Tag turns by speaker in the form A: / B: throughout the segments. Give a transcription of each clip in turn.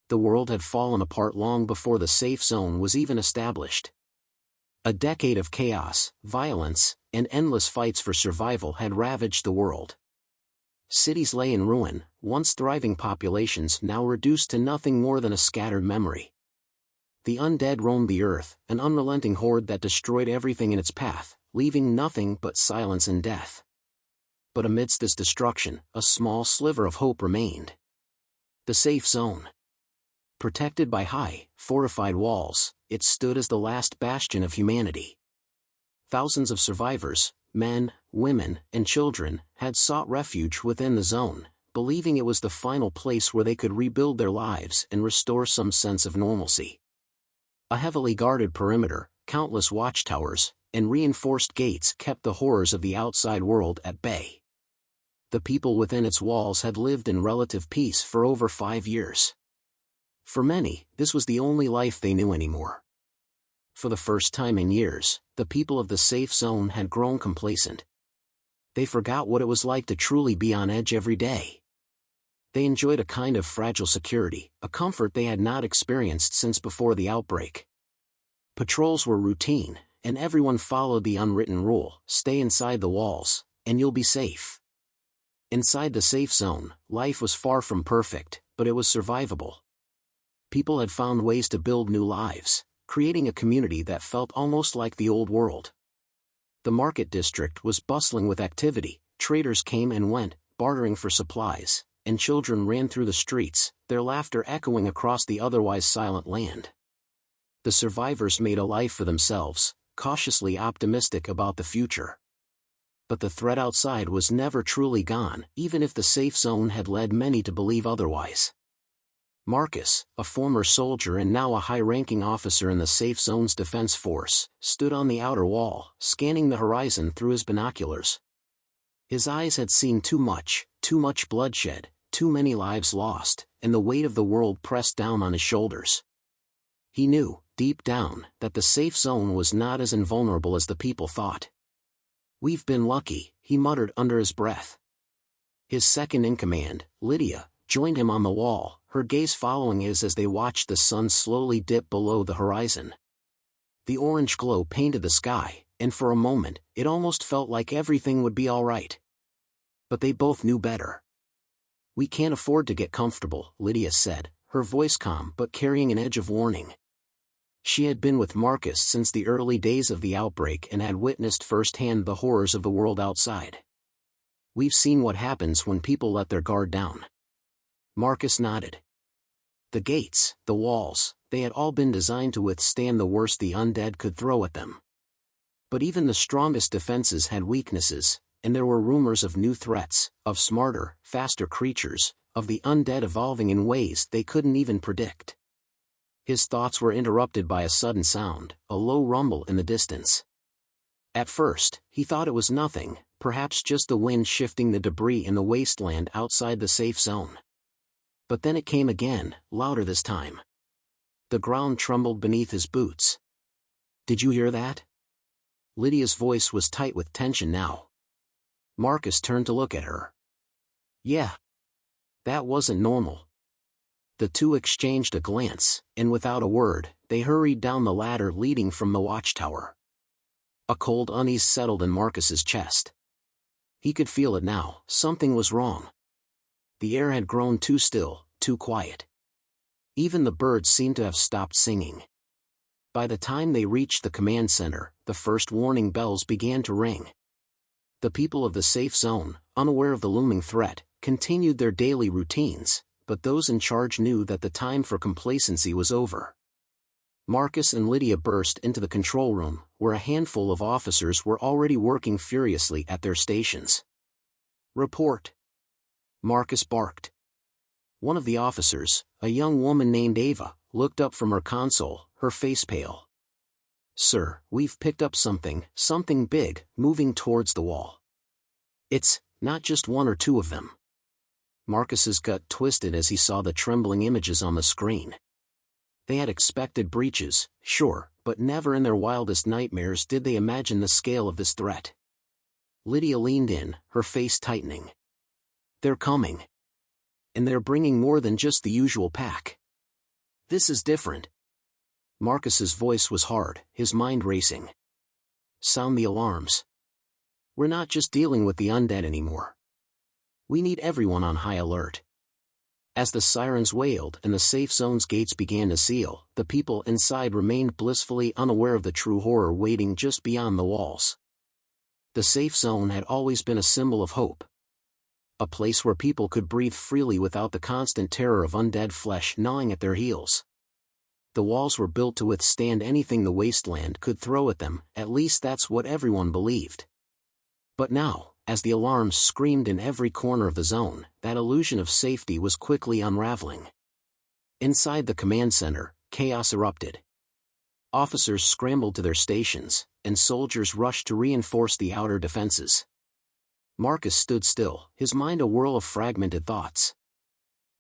A: The world had fallen apart long before the safe zone was even established. A decade of chaos, violence, and endless fights for survival had ravaged the world. Cities lay in ruin, once thriving populations now reduced to nothing more than a scattered memory. The undead roamed the earth, an unrelenting horde that destroyed everything in its path, leaving nothing but silence and death. But amidst this destruction, a small sliver of hope remained. The safe zone. Protected by high, fortified walls, it stood as the last bastion of humanity. Thousands of survivors, men, women, and children, had sought refuge within the zone, believing it was the final place where they could rebuild their lives and restore some sense of normalcy. A heavily guarded perimeter, countless watchtowers, and reinforced gates kept the horrors of the outside world at bay. The people within its walls had lived in relative peace for over 5 years. For many, this was the only life they knew anymore. For the first time in years, the people of the safe zone had grown complacent. They forgot what it was like to truly be on edge every day. They enjoyed a kind of fragile security, a comfort they had not experienced since before the outbreak. Patrols were routine, and everyone followed the unwritten rule: stay inside the walls, and you'll be safe. Inside the safe zone, life was far from perfect, but it was survivable. People had found ways to build new lives, creating a community that felt almost like the old world. The market district was bustling with activity, traders came and went, bartering for supplies, and children ran through the streets, their laughter echoing across the otherwise silent land. The survivors made a life for themselves, cautiously optimistic about the future. But the threat outside was never truly gone, even if the safe zone had led many to believe otherwise. Marcus, a former soldier and now a high-ranking officer in the safe zone's defense force, stood on the outer wall, scanning the horizon through his binoculars. His eyes had seen too much bloodshed, too many lives lost, and the weight of the world pressed down on his shoulders. He knew, deep down, that the safe zone was not as invulnerable as the people thought. "We've been lucky," he muttered under his breath. His second-in-command, Lydia, joined him on the wall, her gaze following his as they watched the sun slowly dip below the horizon. The orange glow painted the sky, and for a moment, it almost felt like everything would be all right. But they both knew better. "We can't afford to get comfortable," Lydia said, her voice calm but carrying an edge of warning. She had been with Marcus since the early days of the outbreak and had witnessed firsthand the horrors of the world outside. "We've seen what happens when people let their guard down." Marcus nodded. The gates, the walls, they had all been designed to withstand the worst the undead could throw at them. But even the strongest defenses had weaknesses, and there were rumors of new threats, of smarter, faster creatures, of the undead evolving in ways they couldn't even predict. His thoughts were interrupted by a sudden sound, a low rumble in the distance. At first, he thought it was nothing, perhaps just the wind shifting the debris in the wasteland outside the safe zone. But then it came again, louder this time. The ground trembled beneath his boots. "Did you hear that?" Lydia's voice was tight with tension now. Marcus turned to look at her. "Yeah. That wasn't normal." The two exchanged a glance, and without a word, they hurried down the ladder leading from the watchtower. A cold unease settled in Marcus's chest. He could feel it now, something was wrong. The air had grown too still, too quiet. Even the birds seemed to have stopped singing. By the time they reached the command center, the first warning bells began to ring. The people of the safe zone, unaware of the looming threat, continued their daily routines, but those in charge knew that the time for complacency was over. Marcus and Lydia burst into the control room, where a handful of officers were already working furiously at their stations. "Report," Marcus barked. One of the officers, a young woman named Ava, looked up from her console, her face pale. "Sir, we've picked up something big, moving towards the wall. It's not just one or two of them." Marcus's gut twisted as he saw the trembling images on the screen. They had expected breaches, sure, but never in their wildest nightmares did they imagine the scale of this threat. Lydia leaned in, her face tightening. "They're coming. And they're bringing more than just the usual pack." This is different. Marcus's voice was hard, his mind racing. Sound the alarms. We're not just dealing with the undead anymore. We need everyone on high alert. As the sirens wailed and the safe zone's gates began to seal, the people inside remained blissfully unaware of the true horror waiting just beyond the walls. The safe zone had always been a symbol of hope. A place where people could breathe freely without the constant terror of undead flesh gnawing at their heels. The walls were built to withstand anything the wasteland could throw at them, at least that's what everyone believed. But now, as the alarms screamed in every corner of the zone, that illusion of safety was quickly unraveling. Inside the command center, chaos erupted. Officers scrambled to their stations, and soldiers rushed to reinforce the outer defenses. Marcus stood still, his mind a whirl of fragmented thoughts.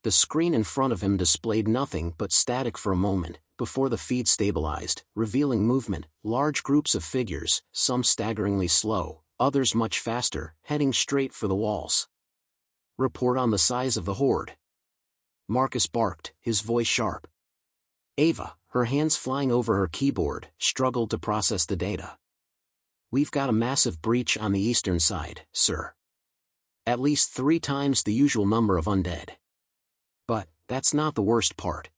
A: The screen in front of him displayed nothing but static for a moment, before the feed stabilized, revealing movement, large groups of figures, some staggeringly slow, others much faster, heading straight for the walls. Report on the size of the horde. Marcus barked, his voice sharp. Ava, her hands flying over her keyboard, struggled to process the data. We've got a massive breach on the eastern side, sir. At least 3 times the usual number of undead. But, that's not the worst part.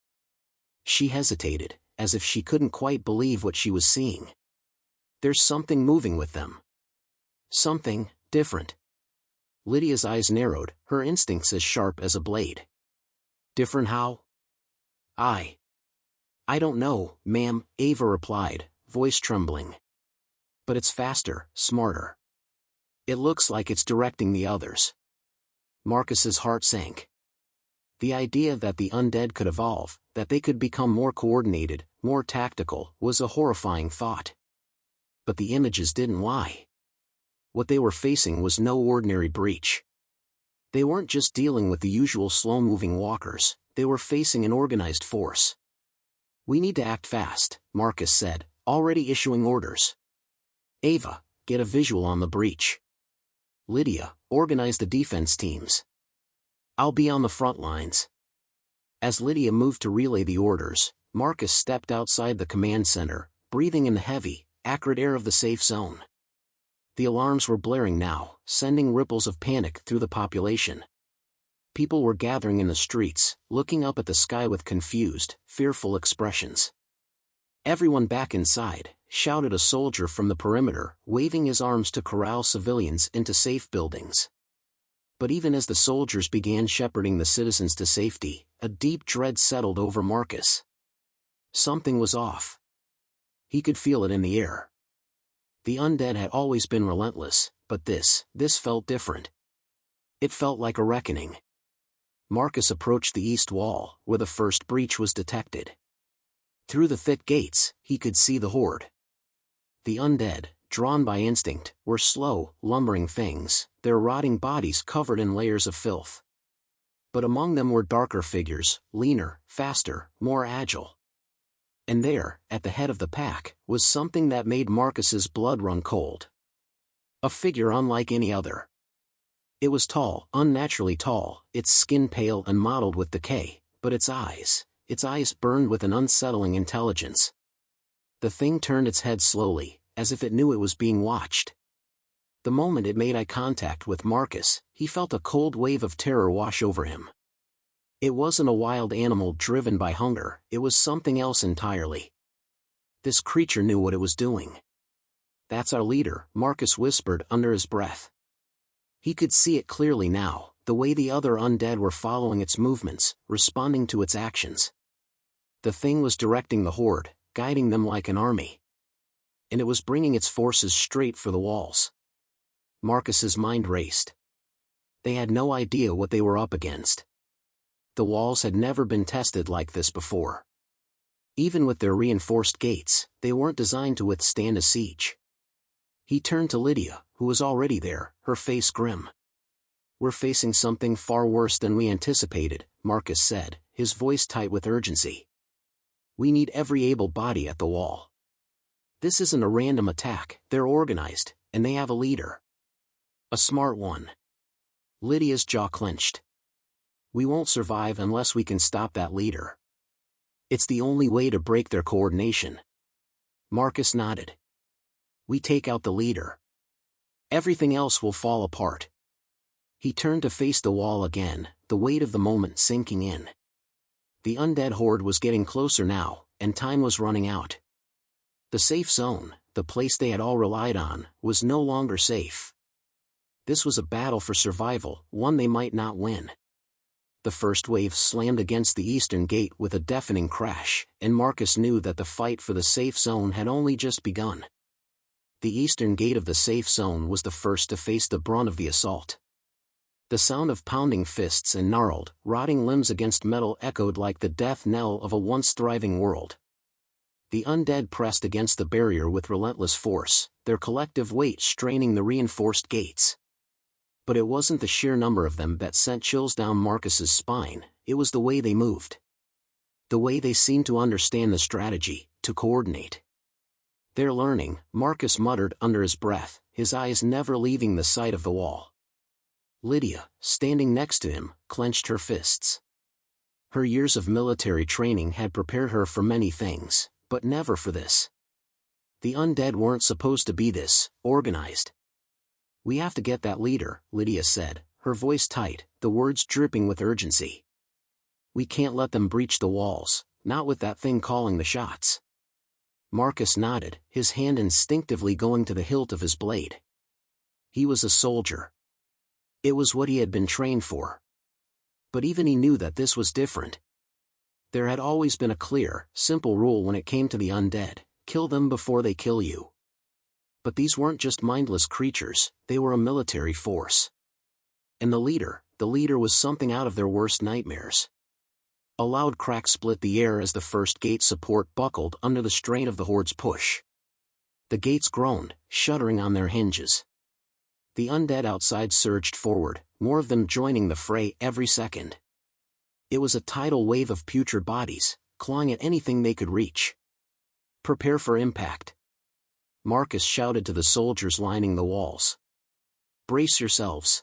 A: She hesitated, as if she couldn't quite believe what she was seeing. There's something moving with them. Something different. Lydia's eyes narrowed, her instincts as sharp as a blade. Different how? I don't know, ma'am, Ava replied, voice trembling. But it's faster, smarter. It looks like it's directing the others. Marcus's heart sank. The idea that the undead could evolve, that they could become more coordinated, more tactical, was a horrifying thought. But the images didn't lie. What they were facing was no ordinary breach. They weren't just dealing with the usual slow-moving walkers, they were facing an organized force. We need to act fast, Marcus said, already issuing orders. Ava, get a visual on the breach. Lydia, organize the defense teams. I'll be on the front lines. As Lydia moved to relay the orders, Marcus stepped outside the command center, breathing in the heavy, acrid air of the safe zone. The alarms were blaring now, sending ripples of panic through the population. People were gathering in the streets, looking up at the sky with confused, fearful expressions. Everyone back inside, shouted a soldier from the perimeter, waving his arms to corral civilians into safe buildings. But even as the soldiers began shepherding the citizens to safety, a deep dread settled over Marcus. Something was off. He could feel it in the air. The undead had always been relentless, but this felt different. It felt like a reckoning. Marcus approached the east wall, where the first breach was detected. Through the thick gates, he could see the horde. The undead, drawn by instinct, were slow, lumbering things, their rotting bodies covered in layers of filth. But among them were darker figures, leaner, faster, more agile. And there, at the head of the pack, was something that made Marcus's blood run cold. A figure unlike any other. It was tall, unnaturally tall, its skin pale and mottled with decay, but its eyes burned with an unsettling intelligence. The thing turned its head slowly, as if it knew it was being watched. The moment it made eye contact with Marcus, he felt a cold wave of terror wash over him. It wasn't a wild animal driven by hunger, it was something else entirely. This creature knew what it was doing. That's our leader, Marcus whispered under his breath. He could see it clearly now, the way the other undead were following its movements, responding to its actions. The thing was directing the horde, guiding them like an army. And it was bringing its forces straight for the walls. Marcus's mind raced. They had no idea what they were up against. The walls had never been tested like this before. Even with their reinforced gates, they weren't designed to withstand a siege. He turned to Lydia, who was already there, her face grim. We're facing something far worse than we anticipated, Marcus said, his voice tight with urgency. We need every able body at the wall. This isn't a random attack, they're organized, and they have a leader. A smart one. Lydia's jaw clenched. We won't survive unless we can stop that leader. It's the only way to break their coordination. Marcus nodded. We take out the leader. Everything else will fall apart. He turned to face the wall again, the weight of the moment sinking in. The undead horde was getting closer now, and time was running out. The safe zone, the place they had all relied on, was no longer safe. This was a battle for survival, one they might not win. The first wave slammed against the eastern gate with a deafening crash, and Marcus knew that the fight for the safe zone had only just begun. The eastern gate of the safe zone was the first to face the brunt of the assault. The sound of pounding fists and gnarled, rotting limbs against metal echoed like the death knell of a once thriving world. The undead pressed against the barrier with relentless force, their collective weight straining the reinforced gates. But it wasn't the sheer number of them that sent chills down Marcus's spine, it was the way they moved. The way they seemed to understand the strategy, to coordinate. They're learning, Marcus muttered under his breath, his eyes never leaving the sight of the wall. Lydia, standing next to him, clenched her fists. Her years of military training had prepared her for many things, but never for this. The undead weren't supposed to be this organized. We have to get that leader, Lydia said, her voice tight, the words dripping with urgency. We can't let them breach the walls, not with that thing calling the shots. Marcus nodded, his hand instinctively going to the hilt of his blade. He was a soldier. It was what he had been trained for. But even he knew that this was different. There had always been a clear, simple rule when it came to the undead: kill them before they kill you. But these weren't just mindless creatures, they were a military force. And the leader was something out of their worst nightmares. A loud crack split the air as the first gate support buckled under the strain of the horde's push. The gates groaned, shuddering on their hinges. The undead outside surged forward, more of them joining the fray every second. It was a tidal wave of putrid bodies, clawing at anything they could reach. Prepare for impact. Marcus shouted to the soldiers lining the walls. Brace yourselves.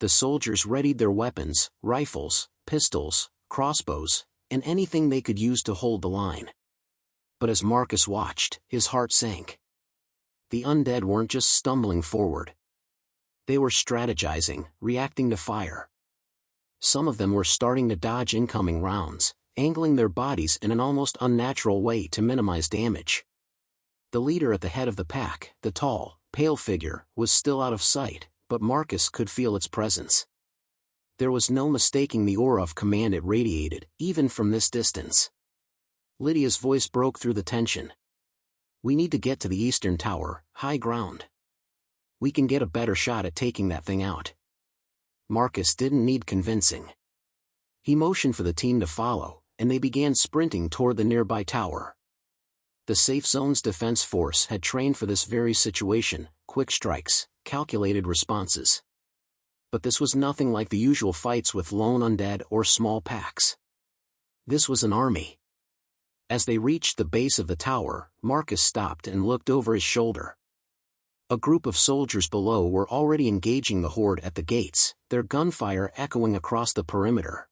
A: The soldiers readied their weapons, rifles, pistols, crossbows, and anything they could use to hold the line. But as Marcus watched, his heart sank. The undead weren't just stumbling forward. They were strategizing, reacting to fire. Some of them were starting to dodge incoming rounds, angling their bodies in an almost unnatural way to minimize damage. The leader at the head of the pack, the tall, pale figure, was still out of sight, but Marcus could feel its presence. There was no mistaking the aura of command it radiated, even from this distance. Lydia's voice broke through the tension. We need to get to the eastern tower, high ground. We can get a better shot at taking that thing out. Marcus didn't need convincing. He motioned for the team to follow, and they began sprinting toward the nearby tower. The safe zone's defense force had trained for this very situation: quick strikes, calculated responses. But this was nothing like the usual fights with lone undead or small packs. This was an army. As they reached the base of the tower, Marcus stopped and looked over his shoulder. A group of soldiers below were already engaging the horde at the gates, their gunfire echoing across the perimeter.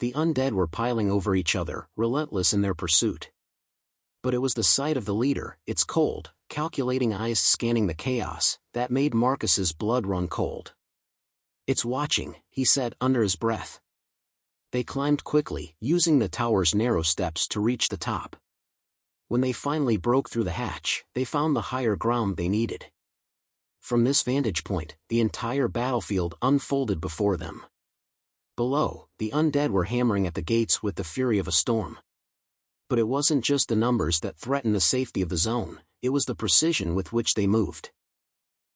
A: The undead were piling over each other, relentless in their pursuit. But it was the sight of the leader, its cold, calculating eyes scanning the chaos, that made Marcus's blood run cold. It's watching, he said under his breath. They climbed quickly, using the tower's narrow steps to reach the top. When they finally broke through the hatch, they found the higher ground they needed. From this vantage point, the entire battlefield unfolded before them. Below, the undead were hammering at the gates with the fury of a storm. But it wasn't just the numbers that threatened the safety of the zone, it was the precision with which they moved.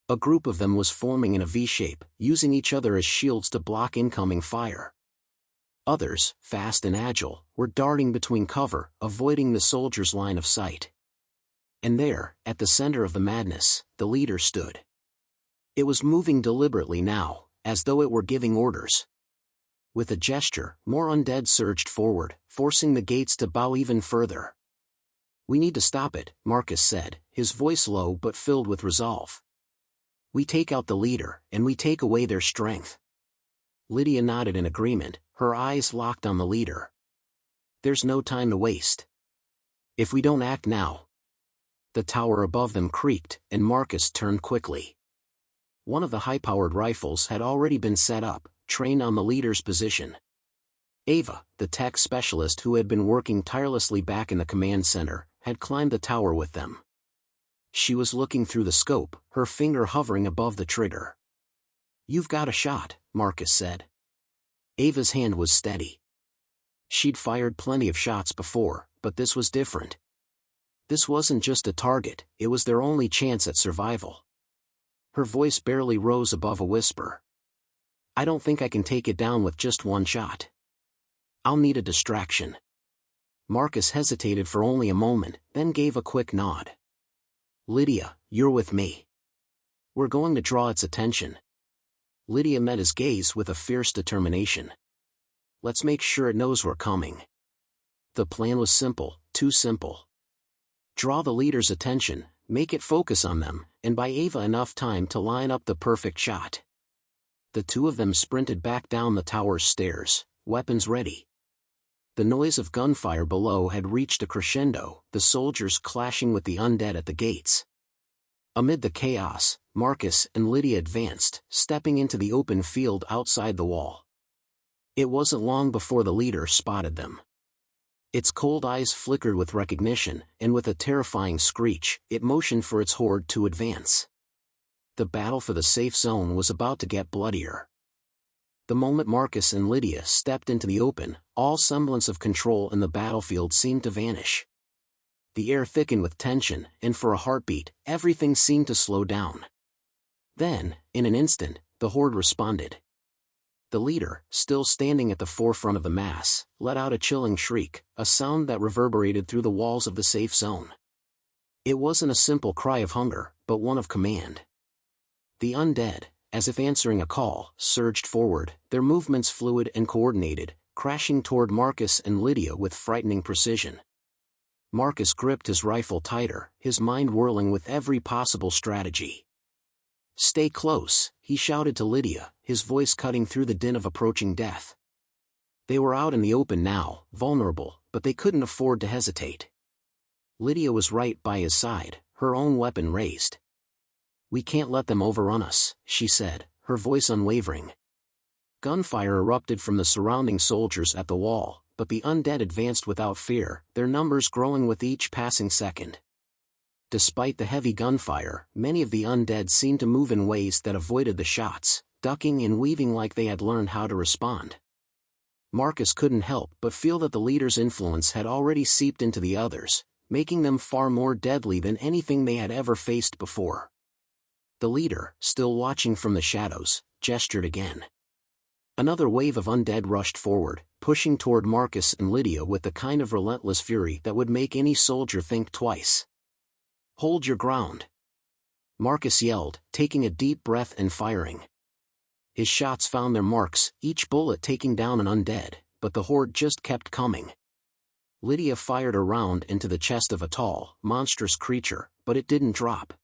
A: A group of them was forming in a V-shape, using each other as shields to block incoming fire. Others, fast and agile, were darting between cover, avoiding the soldiers' line of sight. And there, at the center of the madness, the leader stood. It was moving deliberately now, as though it were giving orders. With a gesture, more undead surged forward, forcing the gates to bow even further. We need to stop it, Marcus said, his voice low but filled with resolve. We take out the leader, and we take away their strength. Lydia nodded in agreement, her eyes locked on the leader. There's no time to waste. If we don't act now. The tower above them creaked, and Marcus turned quickly. One of the high-powered rifles had already been set up, trained on the leader's position. Ava, the tech specialist who had been working tirelessly back in the command center, had climbed the tower with them. She was looking through the scope, her finger hovering above the trigger. "You've got a shot," Marcus said. Ava's hand was steady. She'd fired plenty of shots before, but this was different. This wasn't just a target, it was their only chance at survival. Her voice barely rose above a whisper. "I don't think I can take it down with just one shot. I'll need a distraction." Marcus hesitated for only a moment, then gave a quick nod. "Lydia, you're with me. We're going to draw its attention." Lydia met his gaze with a fierce determination. "Let's make sure it knows we're coming." The plan was simple, too simple. Draw the leader's attention, make it focus on them, and buy Ava enough time to line up the perfect shot. The two of them sprinted back down the tower's stairs, weapons ready. The noise of gunfire below had reached a crescendo, the soldiers clashing with the undead at the gates. Amid the chaos, Marcus and Lydia advanced, stepping into the open field outside the wall. It wasn't long before the leader spotted them. Its cold eyes flickered with recognition, and with a terrifying screech, it motioned for its horde to advance. The battle for the safe zone was about to get bloodier. The moment Marcus and Lydia stepped into the open, all semblance of control in the battlefield seemed to vanish. The air thickened with tension, and for a heartbeat, everything seemed to slow down. Then, in an instant, the horde responded. The leader, still standing at the forefront of the mass, let out a chilling shriek, a sound that reverberated through the walls of the safe zone. It wasn't a simple cry of hunger, but one of command. The undead, as if answering a call, surged forward, their movements fluid and coordinated, crashing toward Marcus and Lydia with frightening precision. Marcus gripped his rifle tighter, his mind whirling with every possible strategy. "Stay close," he shouted to Lydia, his voice cutting through the din of approaching death. They were out in the open now, vulnerable, but they couldn't afford to hesitate. Lydia was right by his side, her own weapon raised. "We can't let them overrun us," she said, her voice unwavering. Gunfire erupted from the surrounding soldiers at the wall, but the undead advanced without fear, their numbers growing with each passing second. Despite the heavy gunfire, many of the undead seemed to move in ways that avoided the shots, ducking and weaving like they had learned how to respond. Marcus couldn't help but feel that the leader's influence had already seeped into the others, making them far more deadly than anything they had ever faced before. The leader, still watching from the shadows, gestured again. Another wave of undead rushed forward, pushing toward Marcus and Lydia with the kind of relentless fury that would make any soldier think twice. "Hold your ground," Marcus yelled, taking a deep breath and firing. His shots found their marks, each bullet taking down an undead, but the horde just kept coming. Lydia fired a round into the chest of a tall, monstrous creature, but it didn't drop.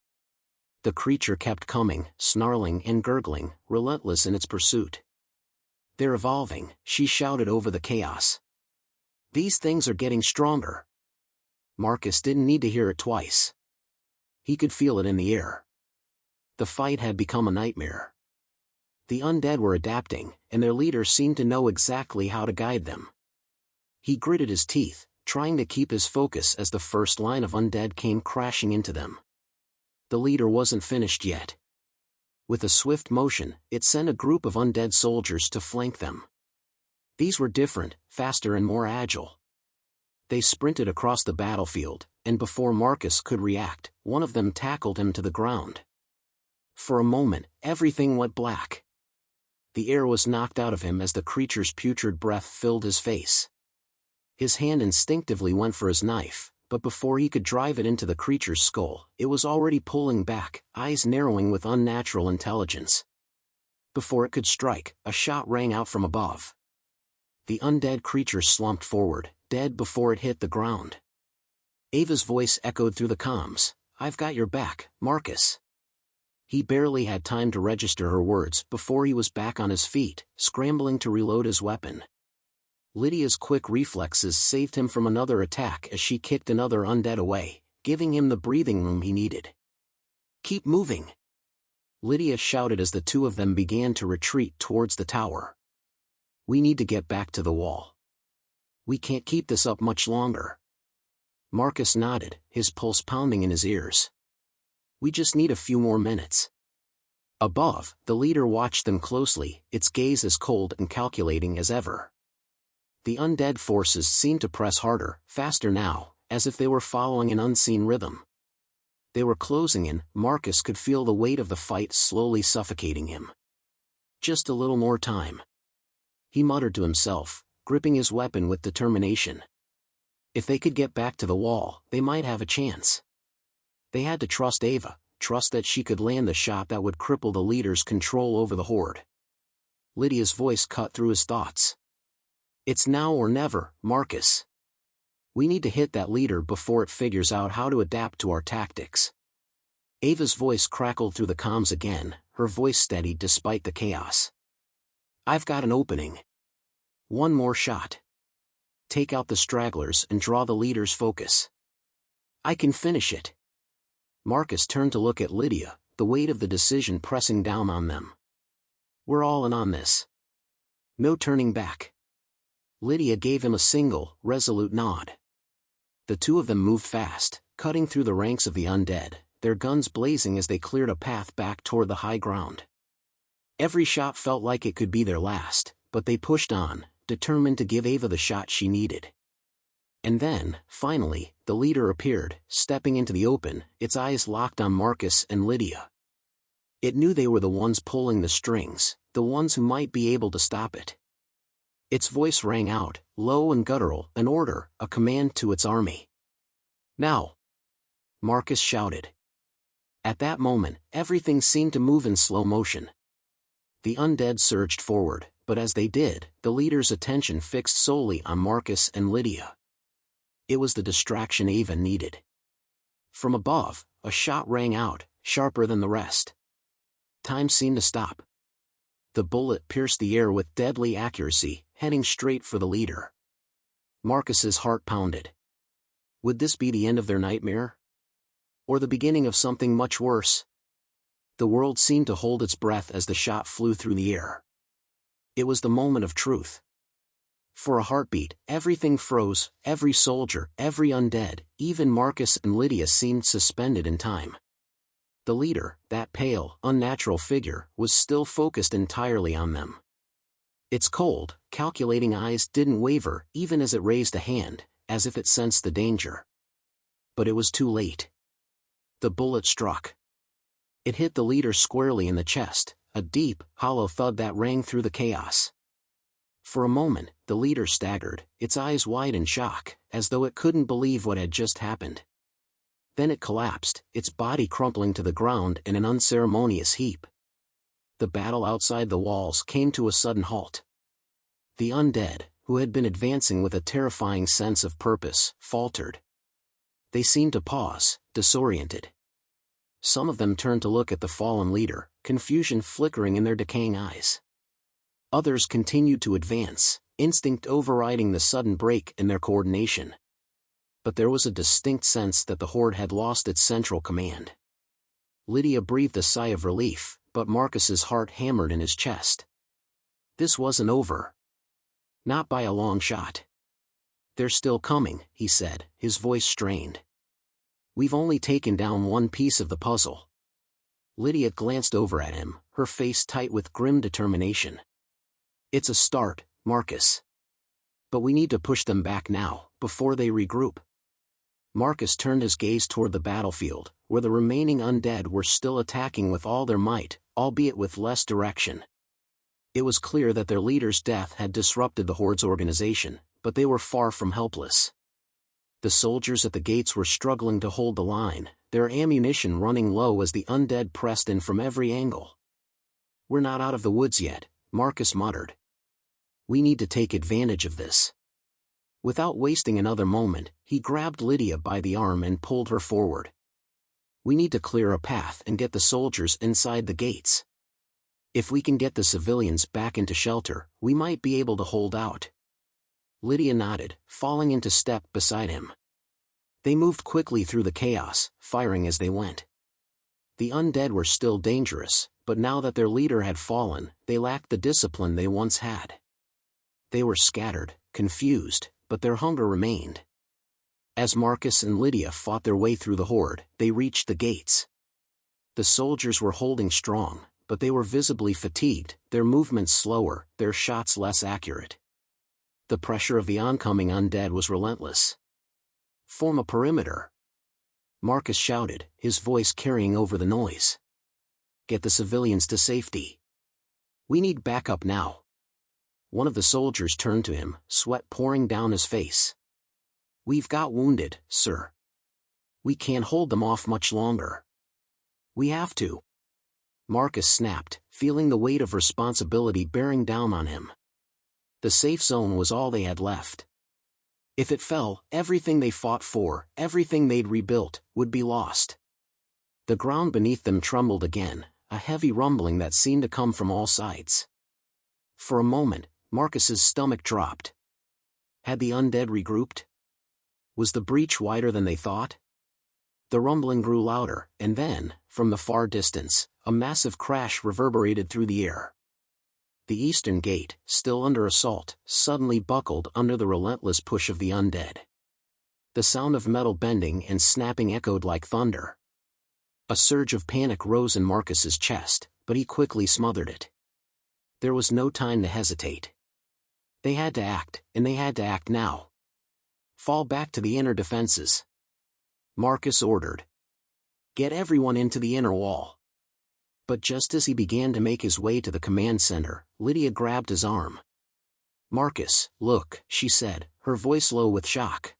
A: The creature kept coming, snarling and gurgling, relentless in its pursuit. "They're evolving," she shouted over the chaos. "These things are getting stronger." Marcus didn't need to hear it twice. He could feel it in the air. The fight had become a nightmare. The undead were adapting, and their leader seemed to know exactly how to guide them. He gritted his teeth, trying to keep his focus as the first line of undead came crashing into them. The leader wasn't finished yet. With a swift motion, it sent a group of undead soldiers to flank them. These were different, faster and more agile. They sprinted across the battlefield, and before Marcus could react, one of them tackled him to the ground. For a moment, everything went black. The air was knocked out of him as the creature's putrid breath filled his face. His hand instinctively went for his knife, but before he could drive it into the creature's skull, it was already pulling back, eyes narrowing with unnatural intelligence. Before it could strike, a shot rang out from above. The undead creature slumped forward, dead before it hit the ground. Ava's voice echoed through the comms, "I've got your back, Marcus." He barely had time to register her words before he was back on his feet, scrambling to reload his weapon. Lydia's quick reflexes saved him from another attack as she kicked another undead away, giving him the breathing room he needed. "Keep moving!" Lydia shouted as the two of them began to retreat towards the tower. "We need to get back to the wall. We can't keep this up much longer." Marcus nodded, his pulse pounding in his ears. "We just need a few more minutes." Above, the leader watched them closely, its gaze as cold and calculating as ever. The undead forces seemed to press harder, faster now, as if they were following an unseen rhythm. They were closing in. Marcus could feel the weight of the fight slowly suffocating him. Just a little more time, he muttered to himself, gripping his weapon with determination. If they could get back to the wall, they might have a chance. They had to trust Ava, trust that she could land the shot that would cripple the leader's control over the horde. Lydia's voice cut through his thoughts. "It's now or never, Marcus. We need to hit that leader before it figures out how to adapt to our tactics." Ava's voice crackled through the comms again, her voice steady despite the chaos. "I've got an opening. One more shot. Take out the stragglers and draw the leader's focus. I can finish it." Marcus turned to look at Lydia, the weight of the decision pressing down on them. "We're all in on this. No turning back." Lydia gave him a single, resolute nod. The two of them moved fast, cutting through the ranks of the undead, their guns blazing as they cleared a path back toward the high ground. Every shot felt like it could be their last, but they pushed on, determined to give Ava the shot she needed. And then, finally, the leader appeared, stepping into the open, its eyes locked on Marcus and Lydia. It knew they were the ones pulling the strings, the ones who might be able to stop it. Its voice rang out, low and guttural, an order, a command to its army. "Now!" Marcus shouted. At that moment, everything seemed to move in slow motion. The undead surged forward, but as they did, the leader's attention fixed solely on Marcus and Lydia. It was the distraction Ava needed. From above, a shot rang out, sharper than the rest. Time seemed to stop. The bullet pierced the air with deadly accuracy, heading straight for the leader. Marcus's heart pounded. Would this be the end of their nightmare? Or the beginning of something much worse? The world seemed to hold its breath as the shot flew through the air. It was the moment of truth. For a heartbeat, everything froze, every soldier, every undead, even Marcus and Lydia seemed suspended in time. The leader, that pale, unnatural figure, was still focused entirely on them. Its cold, calculating eyes didn't waver even as it raised a hand, as if it sensed the danger. But it was too late. The bullet struck. It hit the leader squarely in the chest, a deep, hollow thud that rang through the chaos. For a moment, the leader staggered, its eyes wide in shock, as though it couldn't believe what had just happened. Then it collapsed, its body crumpling to the ground in an unceremonious heap. The battle outside the walls came to a sudden halt. The undead, who had been advancing with a terrifying sense of purpose, faltered. They seemed to pause, disoriented. Some of them turned to look at the fallen leader, confusion flickering in their decaying eyes. Others continued to advance, instinct overriding the sudden break in their coordination. But there was a distinct sense that the horde had lost its central command. Lydia breathed a sigh of relief, but Marcus's heart hammered in his chest. This wasn't over. Not by a long shot. "They're still coming," he said, his voice strained. "We've only taken down one piece of the puzzle." Lydia glanced over at him, her face tight with grim determination. "It's a start, Marcus. But we need to push them back now, before they regroup." Marcus turned his gaze toward the battlefield, where the remaining undead were still attacking with all their might, albeit with less direction. It was clear that their leader's death had disrupted the horde's organization, but they were far from helpless. The soldiers at the gates were struggling to hold the line, their ammunition running low as the undead pressed in from every angle. "We're not out of the woods yet," Marcus muttered. "We need to take advantage of this." Without wasting another moment, he grabbed Lydia by the arm and pulled her forward. "We need to clear a path and get the soldiers inside the gates. If we can get the civilians back into shelter, we might be able to hold out." Lydia nodded, falling into step beside him. They moved quickly through the chaos, firing as they went. The undead were still dangerous, but now that their leader had fallen, they lacked the discipline they once had. They were scattered, confused, but their hunger remained. As Marcus and Lydia fought their way through the horde, they reached the gates. The soldiers were holding strong, but they were visibly fatigued, their movements slower, their shots less accurate. The pressure of the oncoming undead was relentless. "Form a perimeter," Marcus shouted, his voice carrying over the noise. "Get the civilians to safety. We need backup now." One of the soldiers turned to him, sweat pouring down his face. "We've got wounded, sir. We can't hold them off much longer." "We have to," Marcus snapped, feeling the weight of responsibility bearing down on him. The safe zone was all they had left. If it fell, everything they fought for, everything they'd rebuilt, would be lost. The ground beneath them trembled again, a heavy rumbling that seemed to come from all sides. For a moment, Marcus's stomach dropped. Had the undead regrouped? Was the breach wider than they thought? The rumbling grew louder, and then, from the far distance, a massive crash reverberated through the air. The eastern gate, still under assault, suddenly buckled under the relentless push of the undead. The sound of metal bending and snapping echoed like thunder. A surge of panic rose in Marcus's chest, but he quickly smothered it. There was no time to hesitate. They had to act, and they had to act now. "Fall back to the inner defenses," Marcus ordered. "Get everyone into the inner wall." But just as he began to make his way to the command center, Lydia grabbed his arm. "Marcus, look," she said, her voice low with shock.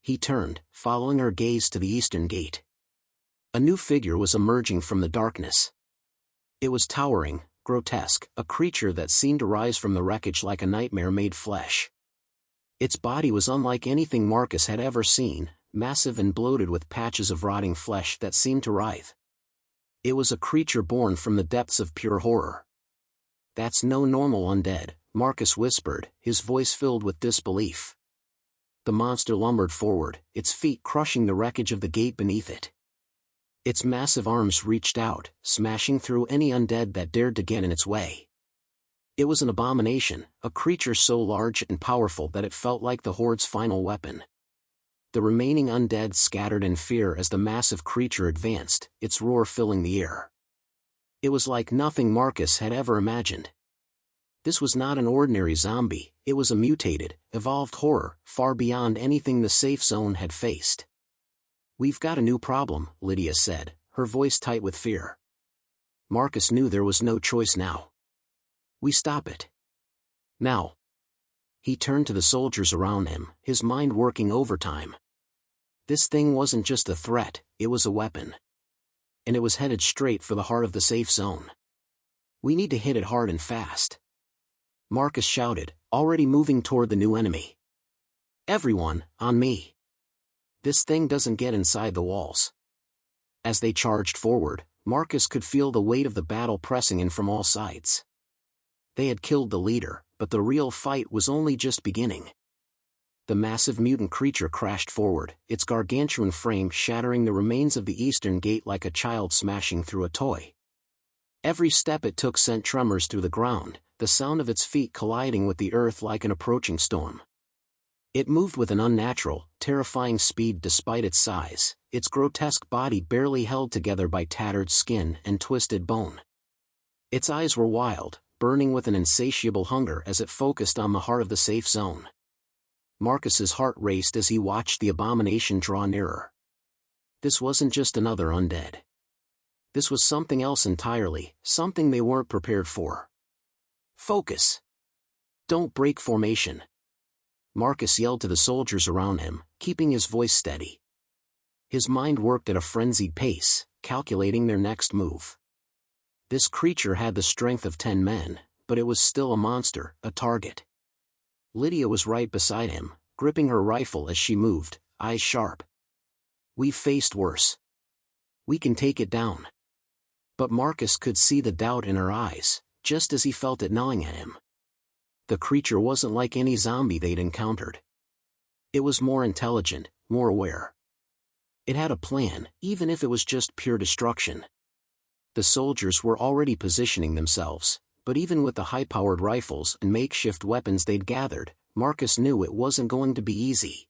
A: He turned, following her gaze to the eastern gate. A new figure was emerging from the darkness. It was towering, grotesque, a creature that seemed to rise from the wreckage like a nightmare made flesh. Its body was unlike anything Marcus had ever seen, massive and bloated with patches of rotting flesh that seemed to writhe. It was a creature born from the depths of pure horror. "That's no normal undead," Marcus whispered, his voice filled with disbelief. The monster lumbered forward, its feet crushing the wreckage of the gate beneath it. Its massive arms reached out, smashing through any undead that dared to get in its way. It was an abomination, a creature so large and powerful that it felt like the horde's final weapon. The remaining undead scattered in fear as the massive creature advanced, its roar filling the air. It was like nothing Marcus had ever imagined. This was not an ordinary zombie, it was a mutated, evolved horror, far beyond anything the safe zone had faced. "We've got a new problem," Lydia said, her voice tight with fear. Marcus knew there was no choice now. "We stop it. Now." He turned to the soldiers around him, his mind working overtime. This thing wasn't just a threat, it was a weapon. And it was headed straight for the heart of the safe zone. "We need to hit it hard and fast," Marcus shouted, already moving toward the new enemy. "Everyone, on me. This thing doesn't get inside the walls." As they charged forward, Marcus could feel the weight of the battle pressing in from all sides. They had killed the leader, but the real fight was only just beginning. The massive mutant creature crashed forward, its gargantuan frame shattering the remains of the eastern gate like a child smashing through a toy. Every step it took sent tremors through the ground, the sound of its feet colliding with the earth like an approaching storm. It moved with an unnatural, terrifying speed despite its size, its grotesque body barely held together by tattered skin and twisted bone. Its eyes were wild, burning with an insatiable hunger as it focused on the heart of the safe zone. Marcus's heart raced as he watched the abomination draw nearer. This wasn't just another undead. This was something else entirely, something they weren't prepared for. "Focus! Don't break formation," Marcus yelled to the soldiers around him, keeping his voice steady. His mind worked at a frenzied pace, calculating their next move. This creature had the strength of 10 men, but it was still a monster, a target. Lydia was right beside him, gripping her rifle as she moved, eyes sharp. "We've faced worse. We can take it down." But Marcus could see the doubt in her eyes, just as he felt it gnawing at him. The creature wasn't like any zombie they'd encountered. It was more intelligent, more aware. It had a plan, even if it was just pure destruction. The soldiers were already positioning themselves, but even with the high-powered rifles and makeshift weapons they'd gathered, Marcus knew it wasn't going to be easy.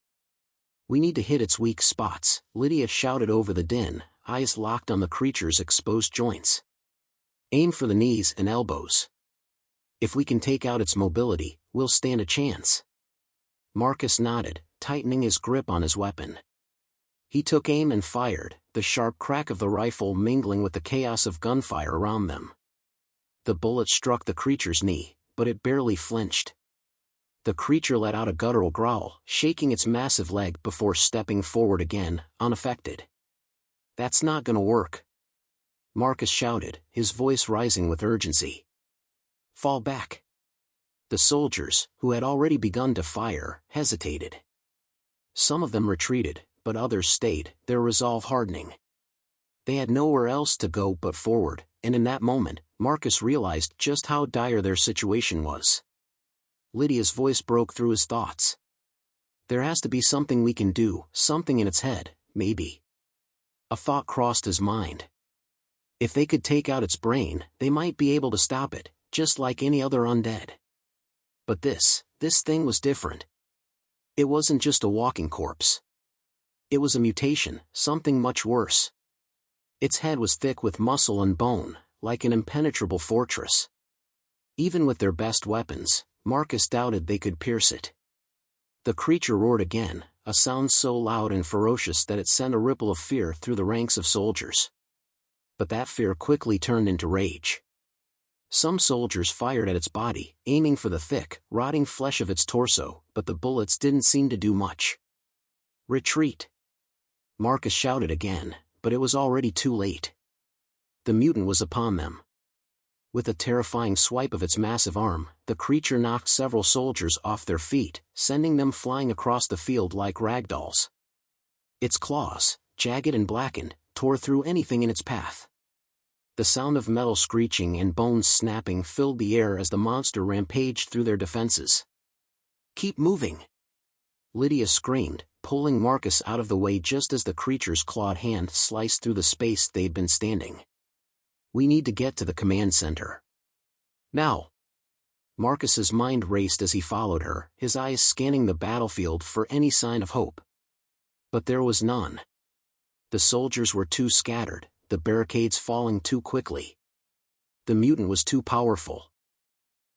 A: "We need to hit its weak spots," Lydia shouted over the din, eyes locked on the creature's exposed joints. "Aim for the knees and elbows. If we can take out its mobility, we'll stand a chance." Marcus nodded, tightening his grip on his weapon. He took aim and fired, the sharp crack of the rifle mingling with the chaos of gunfire around them. The bullet struck the creature's knee, but it barely flinched. The creature let out a guttural growl, shaking its massive leg before stepping forward again, unaffected. "That's not gonna work," Marcus shouted, his voice rising with urgency. "Fall back." The soldiers, who had already begun to fire, hesitated. Some of them retreated, but others stayed, their resolve hardening. They had nowhere else to go but forward, and in that moment, Marcus realized just how dire their situation was. Lydia's voice broke through his thoughts. "There has to be something we can do, something in its head, maybe." A thought crossed his mind. If they could take out its brain, they might be able to stop it, just like any other undead. But this thing was different. It wasn't just a walking corpse. It was a mutation, something much worse. Its head was thick with muscle and bone, like an impenetrable fortress. Even with their best weapons, Marcus doubted they could pierce it. The creature roared again, a sound so loud and ferocious that it sent a ripple of fear through the ranks of soldiers. But that fear quickly turned into rage. Some soldiers fired at its body, aiming for the thick, rotting flesh of its torso, but the bullets didn't seem to do much. "Retreat!" Marcus shouted again, but it was already too late. The mutant was upon them. With a terrifying swipe of its massive arm, the creature knocked several soldiers off their feet, sending them flying across the field like ragdolls. Its claws, jagged and blackened, tore through anything in its path. The sound of metal screeching and bones snapping filled the air as the monster rampaged through their defenses. "Keep moving!" Lydia screamed, pulling Marcus out of the way just as the creature's clawed hand sliced through the space they'd been standing. "We need to get to the command center. Now!" Marcus's mind raced as he followed her, his eyes scanning the battlefield for any sign of hope. But there was none. The soldiers were too scattered, the barricades falling too quickly. The mutant was too powerful.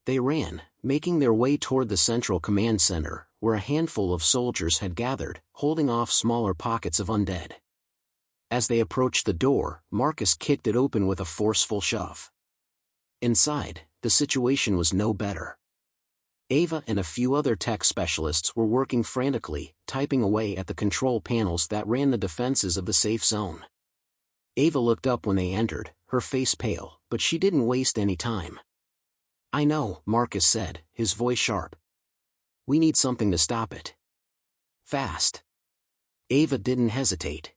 A: They ran, making their way toward the central command center, where a handful of soldiers had gathered, holding off smaller pockets of undead. As they approached the door, Marcus kicked it open with a forceful shove. Inside, the situation was no better. Ava and a few other tech specialists were working frantically, typing away at the control panels that ran the defenses of the safe zone. Ava looked up when they entered, her face pale, but she didn't waste any time. "I know," Marcus said, his voice sharp. "We need something to stop it. Fast." Ava didn't hesitate.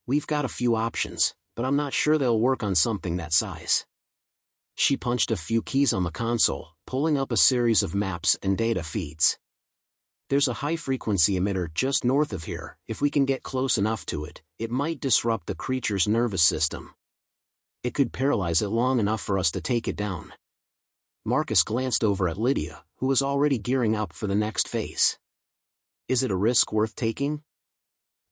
A: "We've got a few options, but I'm not sure they'll work on something that size." She punched a few keys on the console, pulling up a series of maps and data feeds. "There's a high-frequency emitter just north of here. If we can get close enough to it, it might disrupt the creature's nervous system. It could paralyze it long enough for us to take it down." Marcus glanced over at Lydia, who was already gearing up for the next phase. "Is it a risk worth taking?"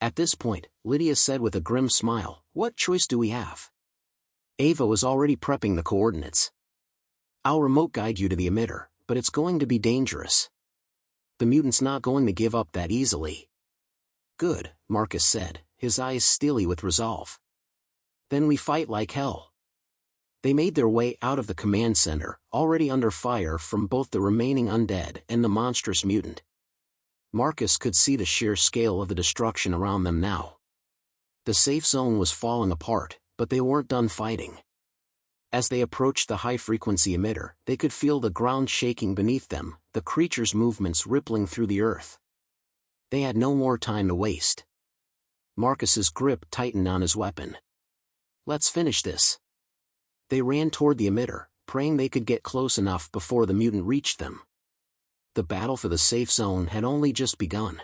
A: At this point, Lydia said with a grim smile, "What choice do we have?" Ava was already prepping the coordinates. "I'll remote guide you to the emitter, but it's going to be dangerous. The mutant's not going to give up that easily." "Good," Marcus said, his eyes steely with resolve. "Then we fight like hell." They made their way out of the command center, already under fire from both the remaining undead and the monstrous mutant. Marcus could see the sheer scale of the destruction around them now. The safe zone was falling apart, but they weren't done fighting. As they approached the high-frequency emitter, they could feel the ground shaking beneath them, the creature's movements rippling through the earth. They had no more time to waste. Marcus's grip tightened on his weapon. "Let's finish this." They ran toward the emitter, praying they could get close enough before the mutant reached them. the battle for the safe zone had only just begun.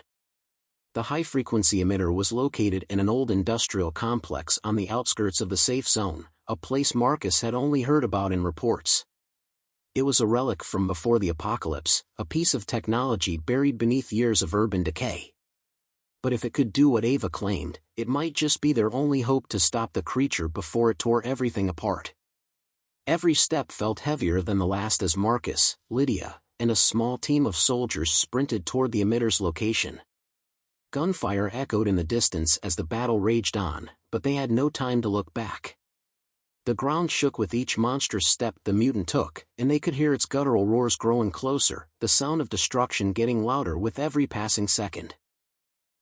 A: The high-frequency emitter was located in an old industrial complex on the outskirts of the safe zone, a place Marcus had only heard about in reports. It was a relic from before the apocalypse, a piece of technology buried beneath years of urban decay. But if it could do what Ava claimed, it might just be their only hope to stop the creature before it tore everything apart. Every step felt heavier than the last as Marcus, Lydia, and a small team of soldiers sprinted toward the emitter's location. Gunfire echoed in the distance as the battle raged on, but they had no time to look back. The ground shook with each monstrous step the mutant took, and they could hear its guttural roars growing closer, the sound of destruction getting louder with every passing second.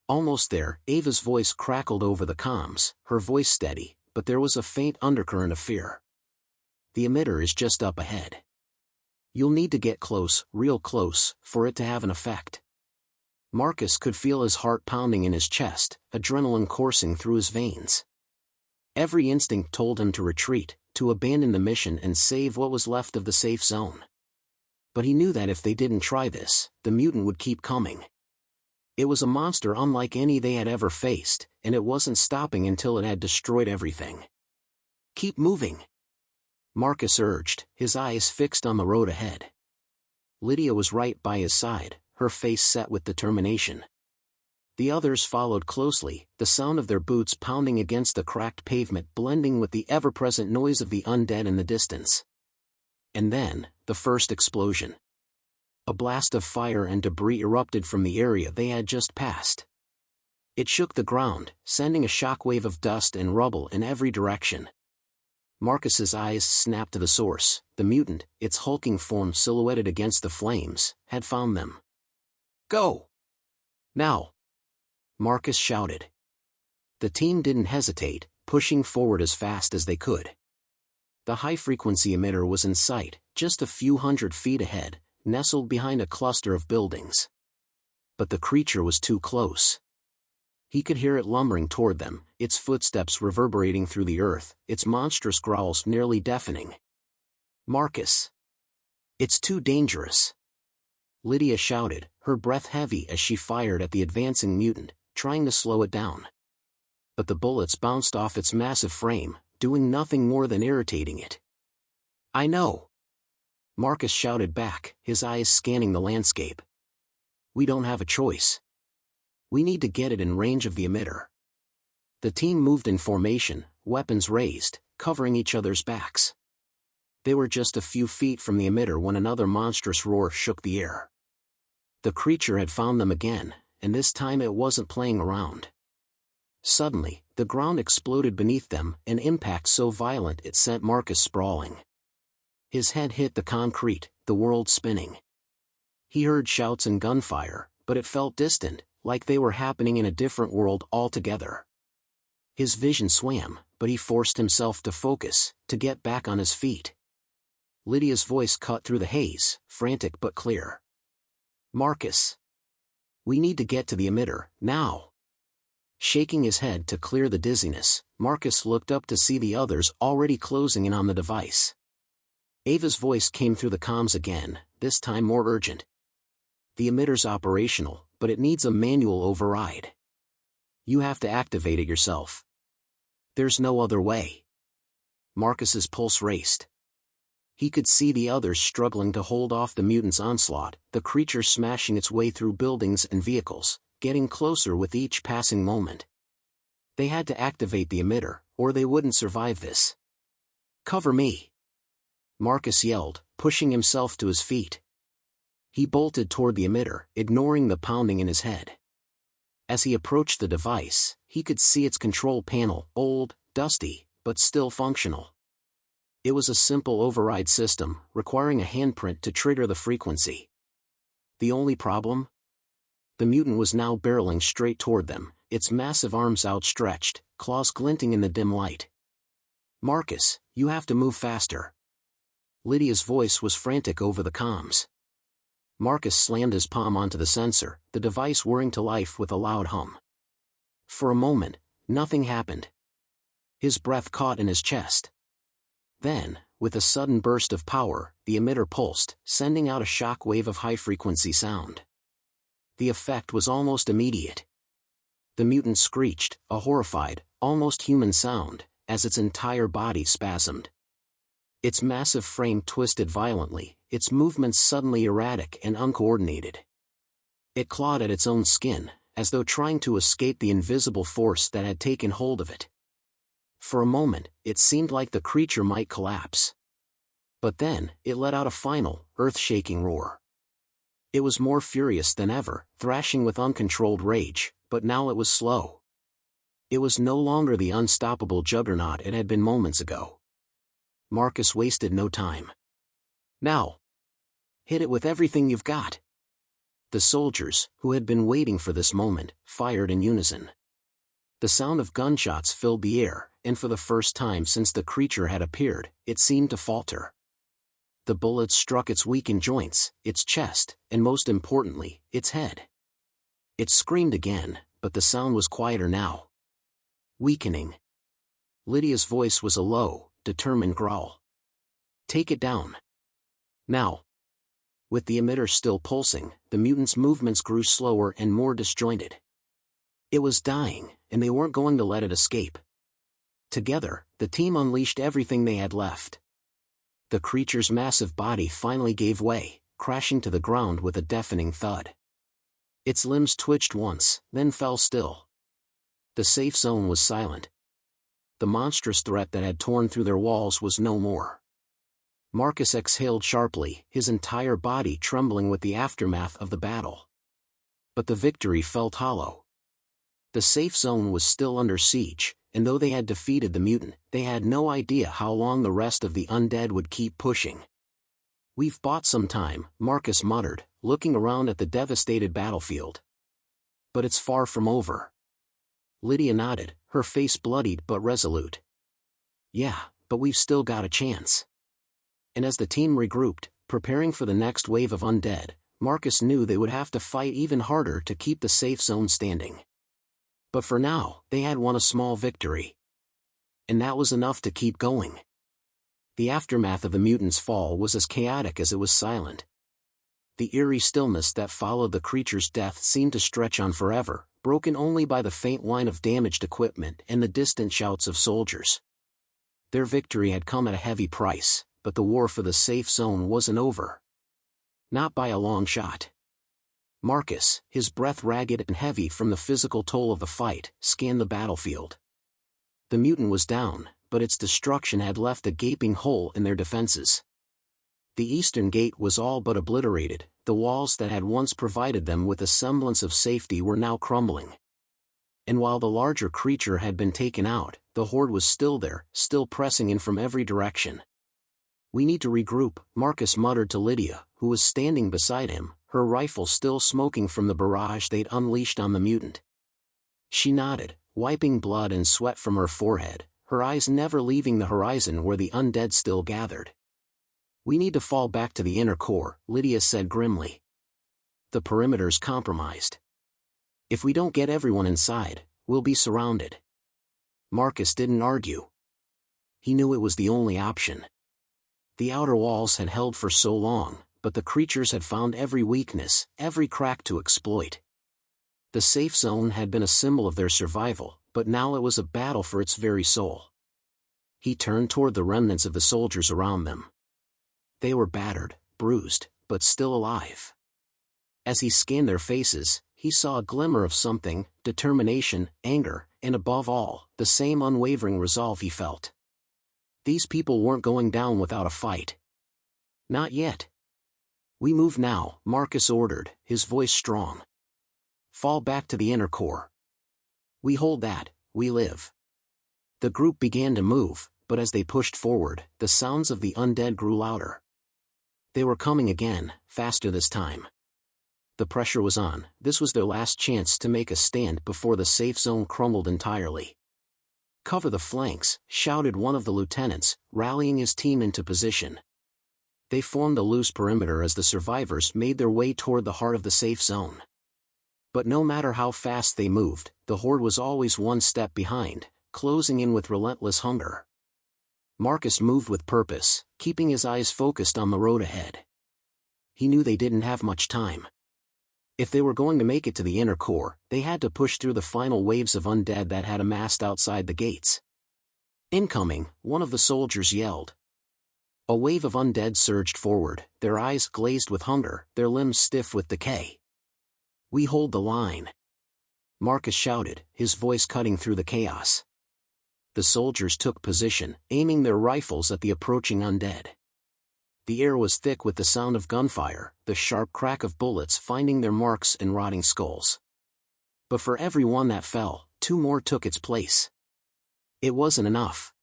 A: Almost there, Ava's voice crackled over the comms, her voice steady, but there was a faint undercurrent of fear. The emitter is just up ahead. You'll need to get close, real close, for it to have an effect. Marcus could feel his heart pounding in his chest, adrenaline coursing through his veins. Every instinct told him to retreat, to abandon the mission and save what was left of the safe zone. But he knew that if they didn't try this, the mutant would keep coming. It was a monster unlike any they had ever faced, and it wasn't stopping until it had destroyed everything. Keep moving, Marcus urged, his eyes fixed on the road ahead. Lydia was right by his side, her face set with determination. The others followed closely, the sound of their boots pounding against the cracked pavement blending with the ever-present noise of the undead in the distance. And then, the first explosion. A blast of fire and debris erupted from the area they had just passed. It shook the ground, sending a shockwave of dust and rubble in every direction. Marcus's eyes snapped to the source. The mutant, its hulking form silhouetted against the flames, had found them. Go! Now! Marcus shouted. The team didn't hesitate, pushing forward as fast as they could. The high-frequency emitter was in sight, just a few hundred feet ahead, nestled behind a cluster of buildings. But the creature was too close. He could hear it lumbering toward them, its footsteps reverberating through the earth, its monstrous growls nearly deafening. Marcus! It's too dangerous! Lydia shouted, her breath heavy as she fired at the advancing mutant, trying to slow it down. But the bullets bounced off its massive frame, doing nothing more than irritating it. I know! Marcus shouted back, his eyes scanning the landscape. We don't have a choice. We need to get it in range of the emitter. The team moved in formation, weapons raised, covering each other's backs. They were just a few feet from the emitter when another monstrous roar shook the air. The creature had found them again, and this time it wasn't playing around. Suddenly, the ground exploded beneath them, an impact so violent it sent Marcus sprawling. His head hit the concrete, the world spinning. He heard shouts and gunfire, but it felt distant, like they were happening in a different world altogether. His vision swam, but he forced himself to focus, to get back on his feet. Lydia's voice cut through the haze, frantic but clear. Marcus! We need to get to the emitter, now! Shaking his head to clear the dizziness, Marcus looked up to see the others already closing in on the device. Ava's voice came through the comms again, this time more urgent. The emitter's operational, but it needs a manual override. You have to activate it yourself. There's no other way. Marcus's pulse raced. He could see the others struggling to hold off the mutant's onslaught, the creature smashing its way through buildings and vehicles, getting closer with each passing moment. They had to activate the emitter, or they wouldn't survive this. Cover me! Marcus yelled, pushing himself to his feet. He bolted toward the emitter, ignoring the pounding in his head. As he approached the device, he could see its control panel, old, dusty, but still functional. It was a simple override system, requiring a handprint to trigger the frequency. The only problem? The mutant was now barreling straight toward them, its massive arms outstretched, claws glinting in the dim light. Marcus, you have to move faster. Lydia's voice was frantic over the comms. Marcus slammed his palm onto the sensor, the device whirring to life with a loud hum. For a moment, nothing happened. His breath caught in his chest. Then, with a sudden burst of power, the emitter pulsed, sending out a shock wave of high-frequency sound. The effect was almost immediate. The mutant screeched, a horrified, almost human sound, as its entire body spasmed. Its massive frame twisted violently, its movements suddenly erratic and uncoordinated. It clawed at its own skin, as though trying to escape the invisible force that had taken hold of it. For a moment, it seemed like the creature might collapse. But then, it let out a final, earth-shaking roar. It was more furious than ever, thrashing with uncontrolled rage, but now it was slow. It was no longer the unstoppable juggernaut it had been moments ago. Marcus wasted no time. Now! Hit it with everything you've got! The soldiers, who had been waiting for this moment, fired in unison. The sound of gunshots filled the air, and for the first time since the creature had appeared, it seemed to falter. The bullets struck its weakened joints, its chest, and most importantly, its head. It screamed again, but the sound was quieter now. Weakening. Lydia's voice was a low, determined growl. Take it down. Now. With the emitter still pulsing, the mutant's movements grew slower and more disjointed. It was dying, and they weren't going to let it escape. Together, the team unleashed everything they had left. The creature's massive body finally gave way, crashing to the ground with a deafening thud. Its limbs twitched once, then fell still. The safe zone was silent. The monstrous threat that had torn through their walls was no more. Marcus exhaled sharply, his entire body trembling with the aftermath of the battle. But the victory felt hollow. The safe zone was still under siege, and though they had defeated the mutant, they had no idea how long the rest of the undead would keep pushing. We've bought some time, Marcus muttered, looking around at the devastated battlefield. But it's far from over. Lydia nodded, her face bloodied but resolute. Yeah, but we've still got a chance. And as the team regrouped, preparing for the next wave of undead, Marcus knew they would have to fight even harder to keep the safe zone standing. But for now, they had won a small victory. And that was enough to keep going. The aftermath of the mutant's fall was as chaotic as it was silent. The eerie stillness that followed the creature's death seemed to stretch on forever, broken only by the faint whine of damaged equipment and the distant shouts of soldiers. Their victory had come at a heavy price, but the war for the safe zone wasn't over. Not by a long shot. Marcus, his breath ragged and heavy from the physical toll of the fight, scanned the battlefield. The mutant was down, but its destruction had left a gaping hole in their defenses. The eastern gate was all but obliterated, the walls that had once provided them with a semblance of safety were now crumbling. And while the larger creature had been taken out, the horde was still there, still pressing in from every direction. We need to regroup, Marcus muttered to Lydia, who was standing beside him, her rifle still smoking from the barrage they'd unleashed on the mutant. She nodded, wiping blood and sweat from her forehead, her eyes never leaving the horizon where the undead still gathered. We need to fall back to the inner core, Lydia said grimly. The perimeter's compromised. If we don't get everyone inside, we'll be surrounded. Marcus didn't argue. He knew it was the only option. The outer walls had held for so long, but the creatures had found every weakness, every crack to exploit. The safe zone had been a symbol of their survival, but now it was a battle for its very soul. He turned toward the remnants of the soldiers around them. They were battered, bruised, but still alive. As he scanned their faces, he saw a glimmer of something, determination, anger, and above all, the same unwavering resolve he felt. These people weren't going down without a fight. Not yet. We move now, Marcus ordered, his voice strong. Fall back to the inner core. We hold that, we live. The group began to move, but as they pushed forward, the sounds of the undead grew louder. They were coming again, faster this time. The pressure was on, this was their last chance to make a stand before the safe zone crumbled entirely. Cover the flanks, shouted one of the lieutenants, rallying his team into position. They formed a loose perimeter as the survivors made their way toward the heart of the safe zone. But no matter how fast they moved, the horde was always one step behind, closing in with relentless hunger. Marcus moved with purpose, keeping his eyes focused on the road ahead. He knew they didn't have much time. If they were going to make it to the inner core, they had to push through the final waves of undead that had amassed outside the gates. "Incoming," one of the soldiers yelled. A wave of undead surged forward, their eyes glazed with hunger, their limbs stiff with decay. "We hold the line," Marcus shouted, his voice cutting through the chaos. The soldiers took position, aiming their rifles at the approaching undead. The air was thick with the sound of gunfire, the sharp crack of bullets finding their marks in rotting skulls. But for every one that fell, 2 more took its place. It wasn't enough.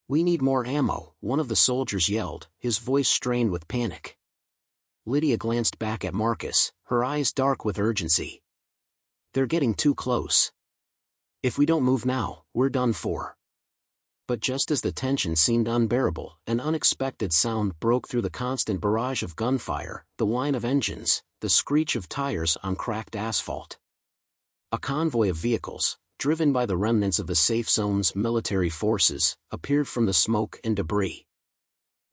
A: "We need more ammo," one of the soldiers yelled, his voice strained with panic. Lydia glanced back at Marcus, her eyes dark with urgency. "They're getting too close. If we don't move now, we're done for." But just as the tension seemed unbearable, an unexpected sound broke through the constant barrage of gunfire, the whine of engines, the screech of tires on cracked asphalt. A convoy of vehicles, driven by the remnants of the safe zone's military forces, appeared from the smoke and debris.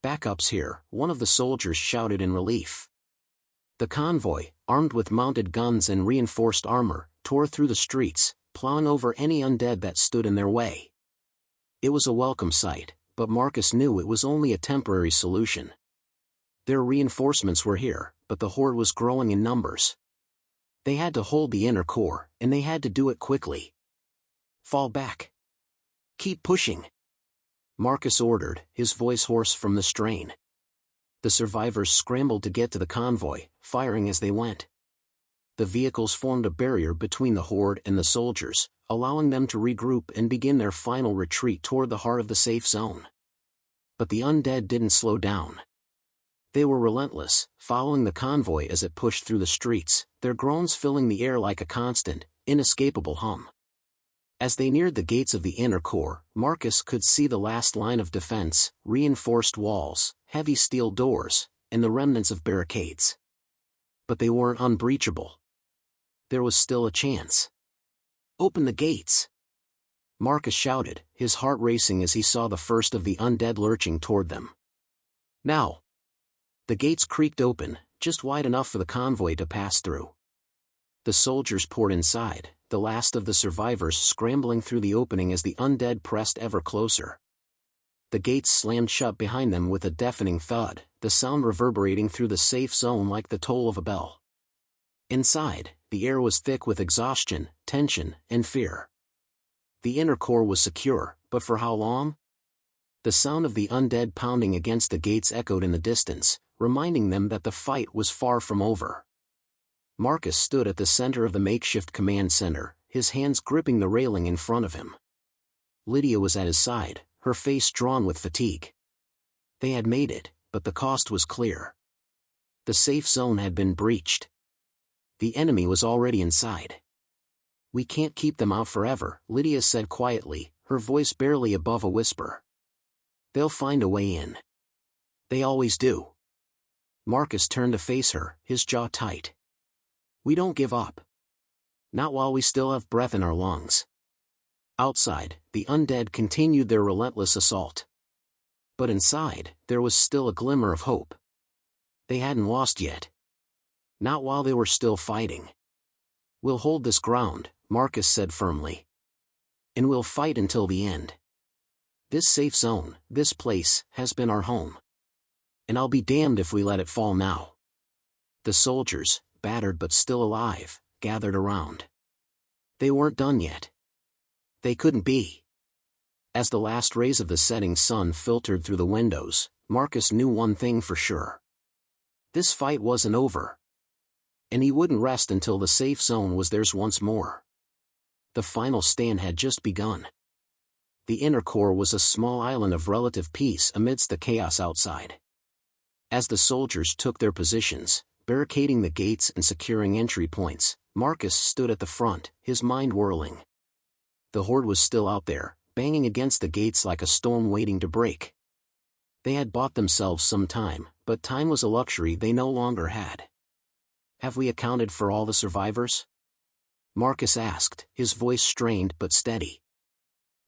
A: "Backup's here," one of the soldiers shouted in relief. The convoy, armed with mounted guns and reinforced armor, tore through the streets, plowing over any undead that stood in their way. It was a welcome sight, but Marcus knew it was only a temporary solution. Their reinforcements were here, but the horde was growing in numbers. They had to hold the inner core, and they had to do it quickly. "Fall back. Keep pushing," Marcus ordered, his voice hoarse from the strain. The survivors scrambled to get to the convoy, firing as they went. The vehicles formed a barrier between the horde and the soldiers, allowing them to regroup and begin their final retreat toward the heart of the safe zone. But the undead didn't slow down. They were relentless, following the convoy as it pushed through the streets, their groans filling the air like a constant, inescapable hum. As they neared the gates of the inner core, Marcus could see the last line of defense, reinforced walls, heavy steel doors, and the remnants of barricades. But they weren't unbreachable. There was still a chance. "Open the gates!" Marcus shouted, his heart racing as he saw the first of the undead lurching toward them. "Now!" The gates creaked open, just wide enough for the convoy to pass through. The soldiers poured inside, the last of the survivors scrambling through the opening as the undead pressed ever closer. The gates slammed shut behind them with a deafening thud, the sound reverberating through the safe zone like the toll of a bell. Inside, the air was thick with exhaustion, tension, and fear. The inner core was secure, but for how long? The sound of the undead pounding against the gates echoed in the distance, reminding them that the fight was far from over. Marcus stood at the center of the makeshift command center, his hands gripping the railing in front of him. Lydia was at his side, her face drawn with fatigue. They had made it, but the cost was clear. The safe zone had been breached. The enemy was already inside. "We can't keep them out forever," Lydia said quietly, her voice barely above a whisper. "They'll find a way in. They always do." Marcus turned to face her, his jaw tight. "We don't give up. Not while we still have breath in our lungs." Outside, the undead continued their relentless assault. But inside, there was still a glimmer of hope. They hadn't lost yet. Not while they were still fighting. "We'll hold this ground," Marcus said firmly. "And we'll fight until the end. This safe zone, this place, has been our home. And I'll be damned if we let it fall now." The soldiers, battered but still alive, gathered around. They weren't done yet. They couldn't be. As the last rays of the setting sun filtered through the windows, Marcus knew one thing for sure. This fight wasn't over. And he wouldn't rest until the safe zone was theirs once more. The final stand had just begun. The inner core was a small island of relative peace amidst the chaos outside. As the soldiers took their positions, barricading the gates and securing entry points, Marcus stood at the front, his mind whirling. The horde was still out there, banging against the gates like a storm waiting to break. They had bought themselves some time, but time was a luxury they no longer had. "Have we accounted for all the survivors?" Marcus asked, his voice strained but steady.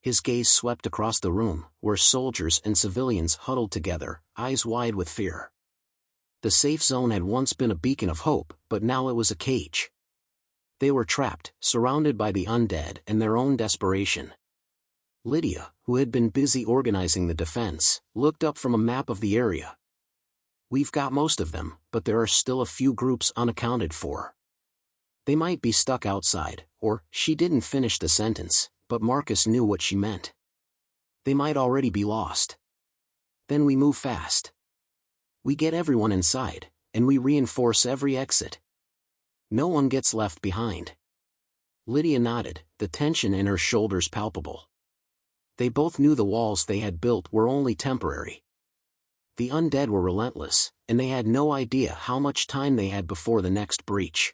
A: His gaze swept across the room, where soldiers and civilians huddled together, eyes wide with fear. The safe zone had once been a beacon of hope, but now it was a cage. They were trapped, surrounded by the undead and their own desperation. Lydia, who had been busy organizing the defense, looked up from a map of the area. "We've got most of them, but there are still a few groups unaccounted for. They might be stuck outside," or, she didn't finish the sentence, but Marcus knew what she meant. "They might already be lost. Then we move fast. We get everyone inside, and we reinforce every exit. No one gets left behind." Lydia nodded, the tension in her shoulders palpable. They both knew the walls they had built were only temporary. The undead were relentless, and they had no idea how much time they had before the next breach.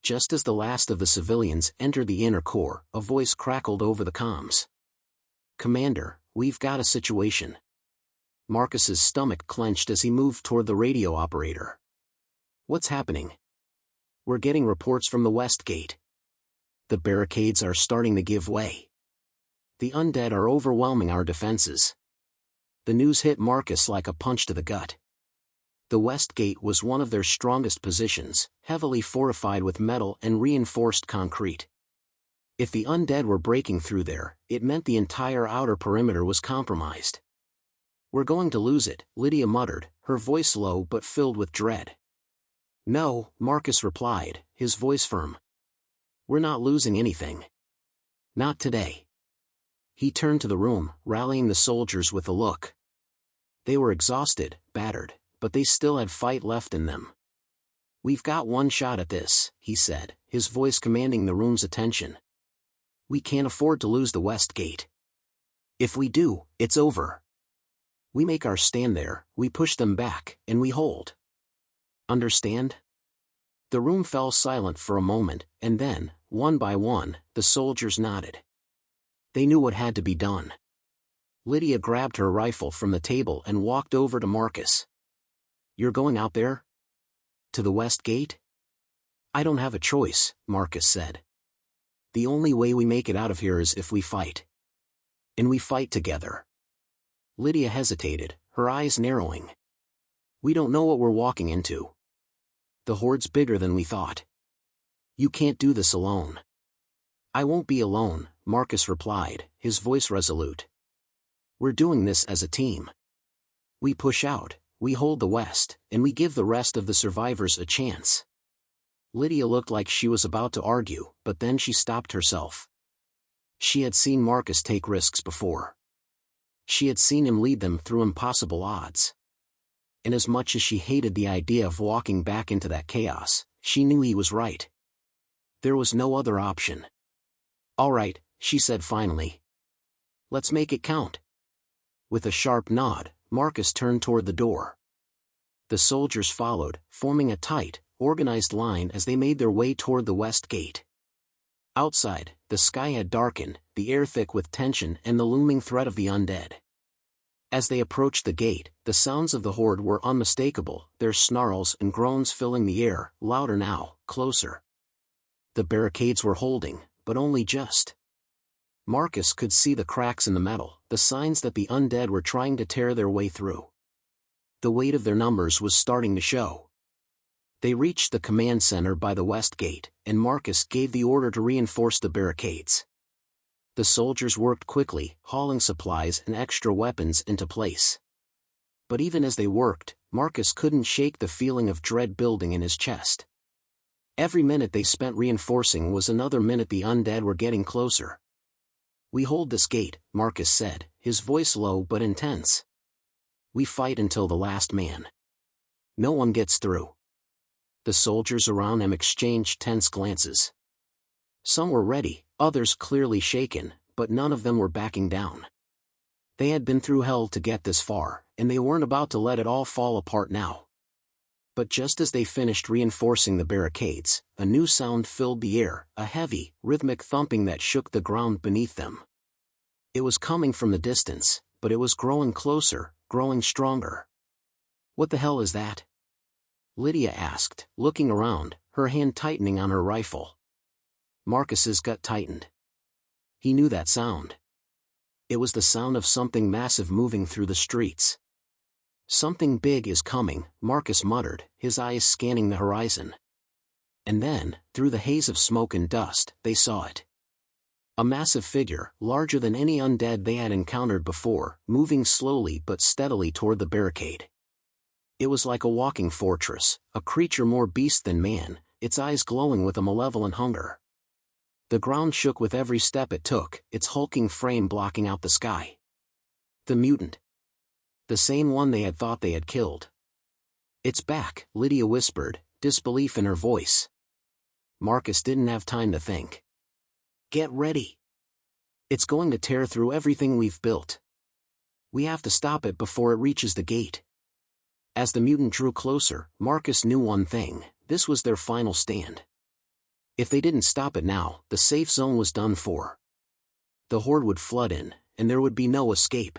A: Just as the last of the civilians entered the inner core, a voice crackled over the comms. "Commander, we've got a situation." Marcus's stomach clenched as he moved toward the radio operator. "What's happening?" "We're getting reports from the west gate. The barricades are starting to give way. The undead are overwhelming our defenses." The news hit Marcus like a punch to the gut. The west gate was one of their strongest positions, heavily fortified with metal and reinforced concrete. If the undead were breaking through there, it meant the entire outer perimeter was compromised. "We're going to lose it," Lydia muttered, her voice low but filled with dread. "No," Marcus replied, his voice firm. "We're not losing anything. Not today." He turned to the room, rallying the soldiers with a look. They were exhausted, battered, but they still had fight left in them. "We've got one shot at this," he said, his voice commanding the room's attention. "We can't afford to lose the west gate. If we do, it's over. We make our stand there, we push them back, and we hold. Understand?" The room fell silent for a moment, and then, one by one, the soldiers nodded. They knew what had to be done. Lydia grabbed her rifle from the table and walked over to Marcus. "You're going out there? To the west gate?" "I don't have a choice," Marcus said. "The only way we make it out of here is if we fight. And we fight together." Lydia hesitated, her eyes narrowing. "We don't know what we're walking into. The horde's bigger than we thought. You can't do this alone." "I won't be alone," Marcus replied, his voice resolute. "We're doing this as a team. We push out, we hold the west, and we give the rest of the survivors a chance." Lydia looked like she was about to argue, but then she stopped herself. She had seen Marcus take risks before. She had seen him lead them through impossible odds. And as much as she hated the idea of walking back into that chaos, she knew he was right. There was no other option. "All right," she said finally. "Let's make it count." With a sharp nod, Marcus turned toward the door. The soldiers followed, forming a tight, organized line as they made their way toward the west gate. Outside, the sky had darkened, the air thick with tension and the looming threat of the undead. As they approached the gate, the sounds of the horde were unmistakable, their snarls and groans filling the air, louder now, closer. The barricades were holding, but only just. Marcus could see the cracks in the metal, the signs that the undead were trying to tear their way through. The weight of their numbers was starting to show. They reached the command center by the west gate, and Marcus gave the order to reinforce the barricades. The soldiers worked quickly, hauling supplies and extra weapons into place. But even as they worked, Marcus couldn't shake the feeling of dread building in his chest. Every minute they spent reinforcing was another minute the undead were getting closer. "We hold this gate," Marcus said, his voice low but intense. "We fight until the last man. No one gets through." The soldiers around him exchanged tense glances. Some were ready, others clearly shaken, but none of them were backing down. They had been through hell to get this far, and they weren't about to let it all fall apart now. But just as they finished reinforcing the barricades, a new sound filled the air, a heavy, rhythmic thumping that shook the ground beneath them. It was coming from the distance, but it was growing closer, growing stronger. "What the hell is that?" Lydia asked, looking around, her hand tightening on her rifle. Marcus's gut tightened. He knew that sound. It was the sound of something massive moving through the streets. "Something big is coming," Marcus muttered, his eyes scanning the horizon. And then, through the haze of smoke and dust, they saw it. A massive figure, larger than any undead they had encountered before, moving slowly but steadily toward the barricade. It was like a walking fortress, a creature more beast than man, its eyes glowing with a malevolent hunger. The ground shook with every step it took, its hulking frame blocking out the sky. The mutant. The same one they had thought they had killed. "It's back," Lydia whispered, disbelief in her voice. Marcus didn't have time to think. "Get ready. It's going to tear through everything we've built. We have to stop it before it reaches the gate." As the mutant drew closer, Marcus knew one thing: this was their final stand. If they didn't stop it now, the safe zone was done for. The horde would flood in, and there would be no escape.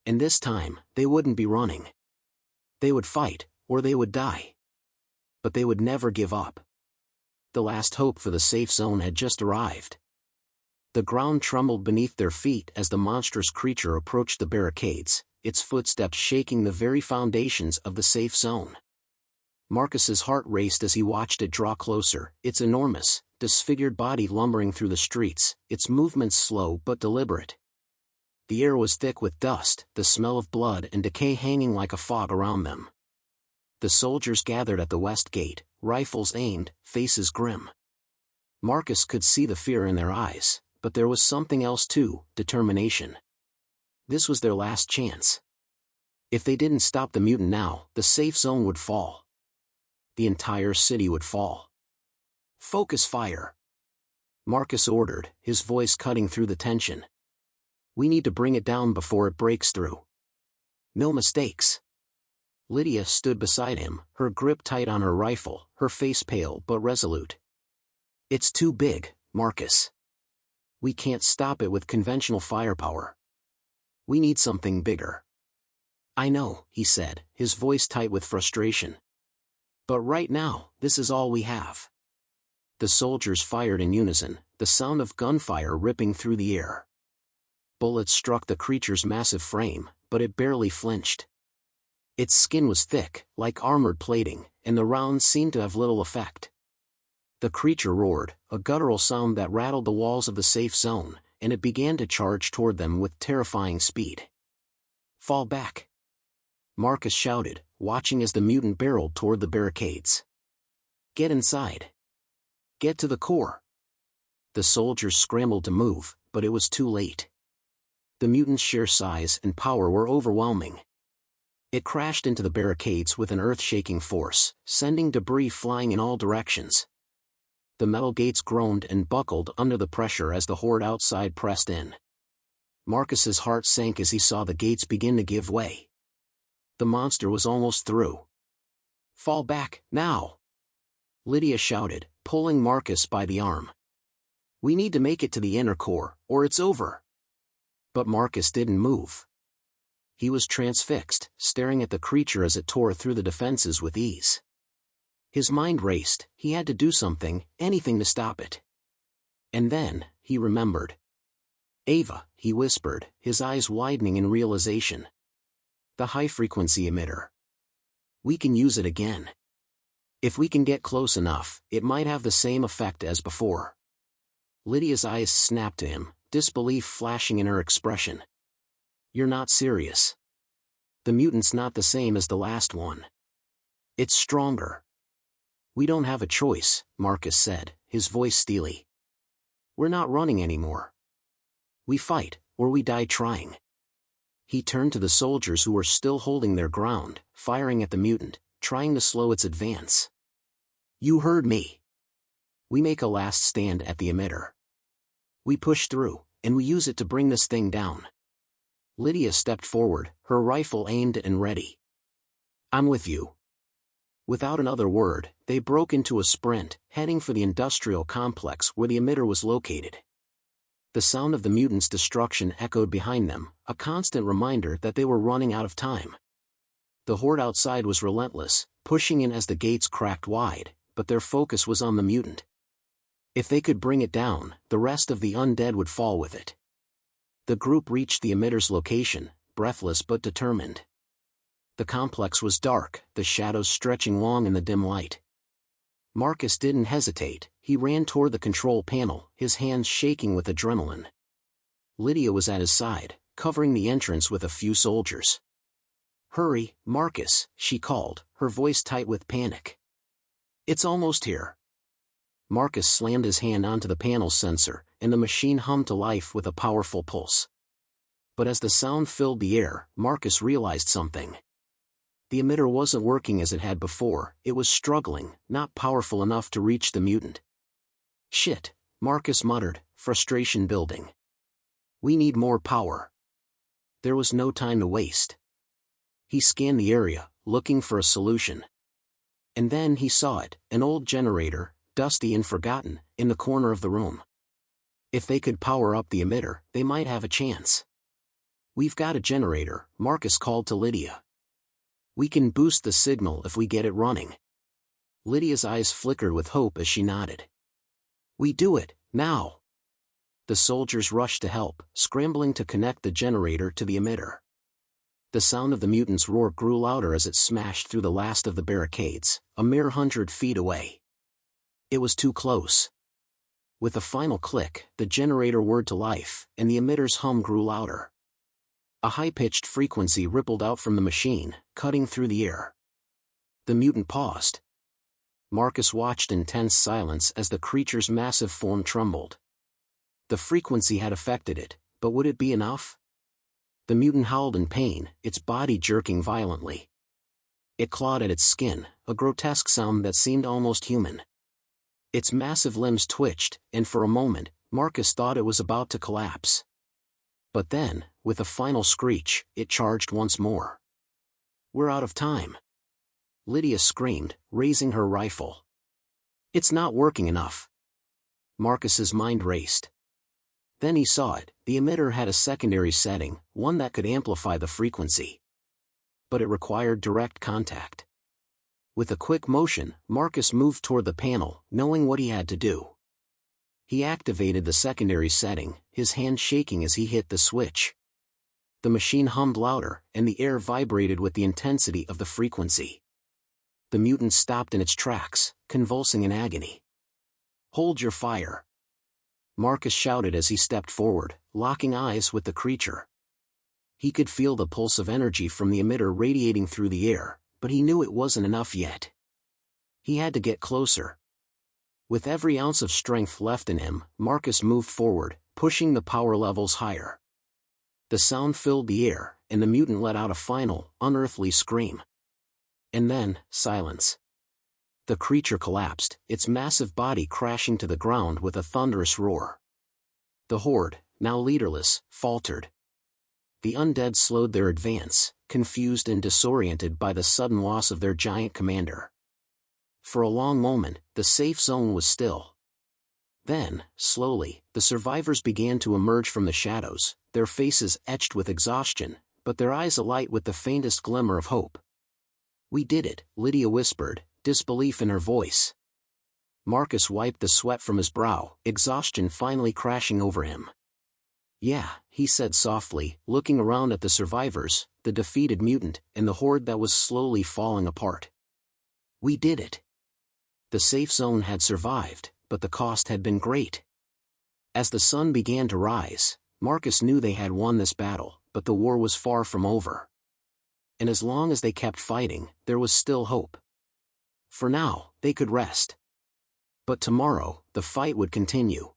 A: And this time, they wouldn't be running. They would fight, or they would die. But they would never give up. The last hope for the safe zone had just arrived. The ground trembled beneath their feet as the monstrous creature approached the barricades, its footsteps shaking the very foundations of the safe zone. Marcus's heart raced as he watched it draw closer, its enormous, disfigured body lumbering through the streets, its movements slow but deliberate. The air was thick with dust, the smell of blood and decay hanging like a fog around them. The soldiers gathered at the west gate, rifles aimed, faces grim. Marcus could see the fear in their eyes, but there was something else too: determination. This was their last chance. If they didn't stop the mutant now, the safe zone would fall. The entire city would fall. "Focus fire," Marcus ordered, his voice cutting through the tension. "We need to bring it down before it breaks through. No mistakes." Lydia stood beside him, her grip tight on her rifle, her face pale but resolute. "It's too big, Marcus. We can't stop it with conventional firepower. We need something bigger." "I know," he said, his voice tight with frustration. "But right now, this is all we have." The soldiers fired in unison, the sound of gunfire ripping through the air. Bullets struck the creature's massive frame, but it barely flinched. Its skin was thick, like armored plating, and the rounds seemed to have little effect. The creature roared, a guttural sound that rattled the walls of the safe zone, and it began to charge toward them with terrifying speed. "Fall back," Marcus shouted, watching as the mutant barreled toward the barricades. "Get inside. Get to the core." The soldiers scrambled to move, but it was too late. The mutant's sheer size and power were overwhelming. It crashed into the barricades with an earth-shaking force, sending debris flying in all directions. The metal gates groaned and buckled under the pressure as the horde outside pressed in. Marcus's heart sank as he saw the gates begin to give way. The monster was almost through. "Fall back, now!" Lydia shouted, pulling Marcus by the arm. "We need to make it to the inner core, or it's over." But Marcus didn't move. He was transfixed, staring at the creature as it tore through the defenses with ease. His mind raced, he had to do something, anything to stop it. And then, he remembered. "Ava," he whispered, his eyes widening in realization. "The high-frequency emitter. We can use it again. If we can get close enough, it might have the same effect as before." Lydia's eyes snapped to him, disbelief flashing in her expression. "You're not serious. The mutant's not the same as the last one. It's stronger." "We don't have a choice," Marcus said, his voice steely. "We're not running anymore. We fight, or we die trying." He turned to the soldiers who were still holding their ground, firing at the mutant, trying to slow its advance. "You heard me. We make a last stand at the emitter. We push through, and we use it to bring this thing down." Lydia stepped forward, her rifle aimed and ready. "I'm with you." Without another word, they broke into a sprint, heading for the industrial complex where the emitter was located. The sound of the mutant's destruction echoed behind them, a constant reminder that they were running out of time. The horde outside was relentless, pushing in as the gates cracked wide, but their focus was on the mutant. If they could bring it down, the rest of the undead would fall with it. The group reached the emitter's location, breathless but determined. The complex was dark, the shadows stretching long in the dim light. Marcus didn't hesitate, he ran toward the control panel, his hands shaking with adrenaline. Lydia was at his side, covering the entrance with a few soldiers. "Hurry, Marcus," she called, her voice tight with panic. "It's almost here." Marcus slammed his hand onto the panel's sensor, and the machine hummed to life with a powerful pulse. But as the sound filled the air, Marcus realized something. The emitter wasn't working as it had before, it was struggling, not powerful enough to reach the mutant. "Shit," Marcus muttered, frustration building. "We need more power." There was no time to waste. He scanned the area, looking for a solution. And then he saw it, an old generator, dusty and forgotten, in the corner of the room. If they could power up the emitter, they might have a chance. "We've got a generator," Marcus called to Lydia. "We can boost the signal if we get it running." Lydia's eyes flickered with hope as she nodded. "We do it, now." The soldiers rushed to help, scrambling to connect the generator to the emitter. The sound of the mutant's roar grew louder as it smashed through the last of the barricades, a mere 100 feet away. It was too close. With a final click, the generator whirred to life, and the emitter's hum grew louder. A high-pitched frequency rippled out from the machine, cutting through the air. The mutant paused. Marcus watched in tense silence as the creature's massive form trembled. The frequency had affected it, but would it be enough? The mutant howled in pain, its body jerking violently. It clawed at its skin, a grotesque sound that seemed almost human. Its massive limbs twitched, and for a moment, Marcus thought it was about to collapse. But then, with a final screech, it charged once more. "We're out of time," Lydia screamed, raising her rifle. "It's not working enough." Marcus's mind raced. Then he saw it, the emitter had a secondary setting, one that could amplify the frequency. But it required direct contact. With a quick motion, Marcus moved toward the panel, knowing what he had to do. He activated the secondary setting, his hand shaking as he hit the switch. The machine hummed louder, and the air vibrated with the intensity of the frequency. The mutant stopped in its tracks, convulsing in agony. "Hold your fire," Marcus shouted as he stepped forward, locking eyes with the creature. He could feel the pulse of energy from the emitter radiating through the air, but he knew it wasn't enough yet. He had to get closer. With every ounce of strength left in him, Marcus moved forward, pushing the power levels higher. The sound filled the air, and the mutant let out a final, unearthly scream. And then, silence. The creature collapsed, its massive body crashing to the ground with a thunderous roar. The horde, now leaderless, faltered. The undead slowed their advance, confused and disoriented by the sudden loss of their giant commander. For a long moment, the safe zone was still. Then, slowly, the survivors began to emerge from the shadows, their faces etched with exhaustion, but their eyes alight with the faintest glimmer of hope. "We did it," Lydia whispered, disbelief in her voice. Marcus wiped the sweat from his brow, exhaustion finally crashing over him. "Yeah," he said softly, looking around at the survivors, the defeated mutant, and the horde that was slowly falling apart. "We did it." The safe zone had survived, but the cost had been great. As the sun began to rise, Marcus knew they had won this battle, but the war was far from over. And as long as they kept fighting, there was still hope. For now, they could rest. But tomorrow, the fight would continue.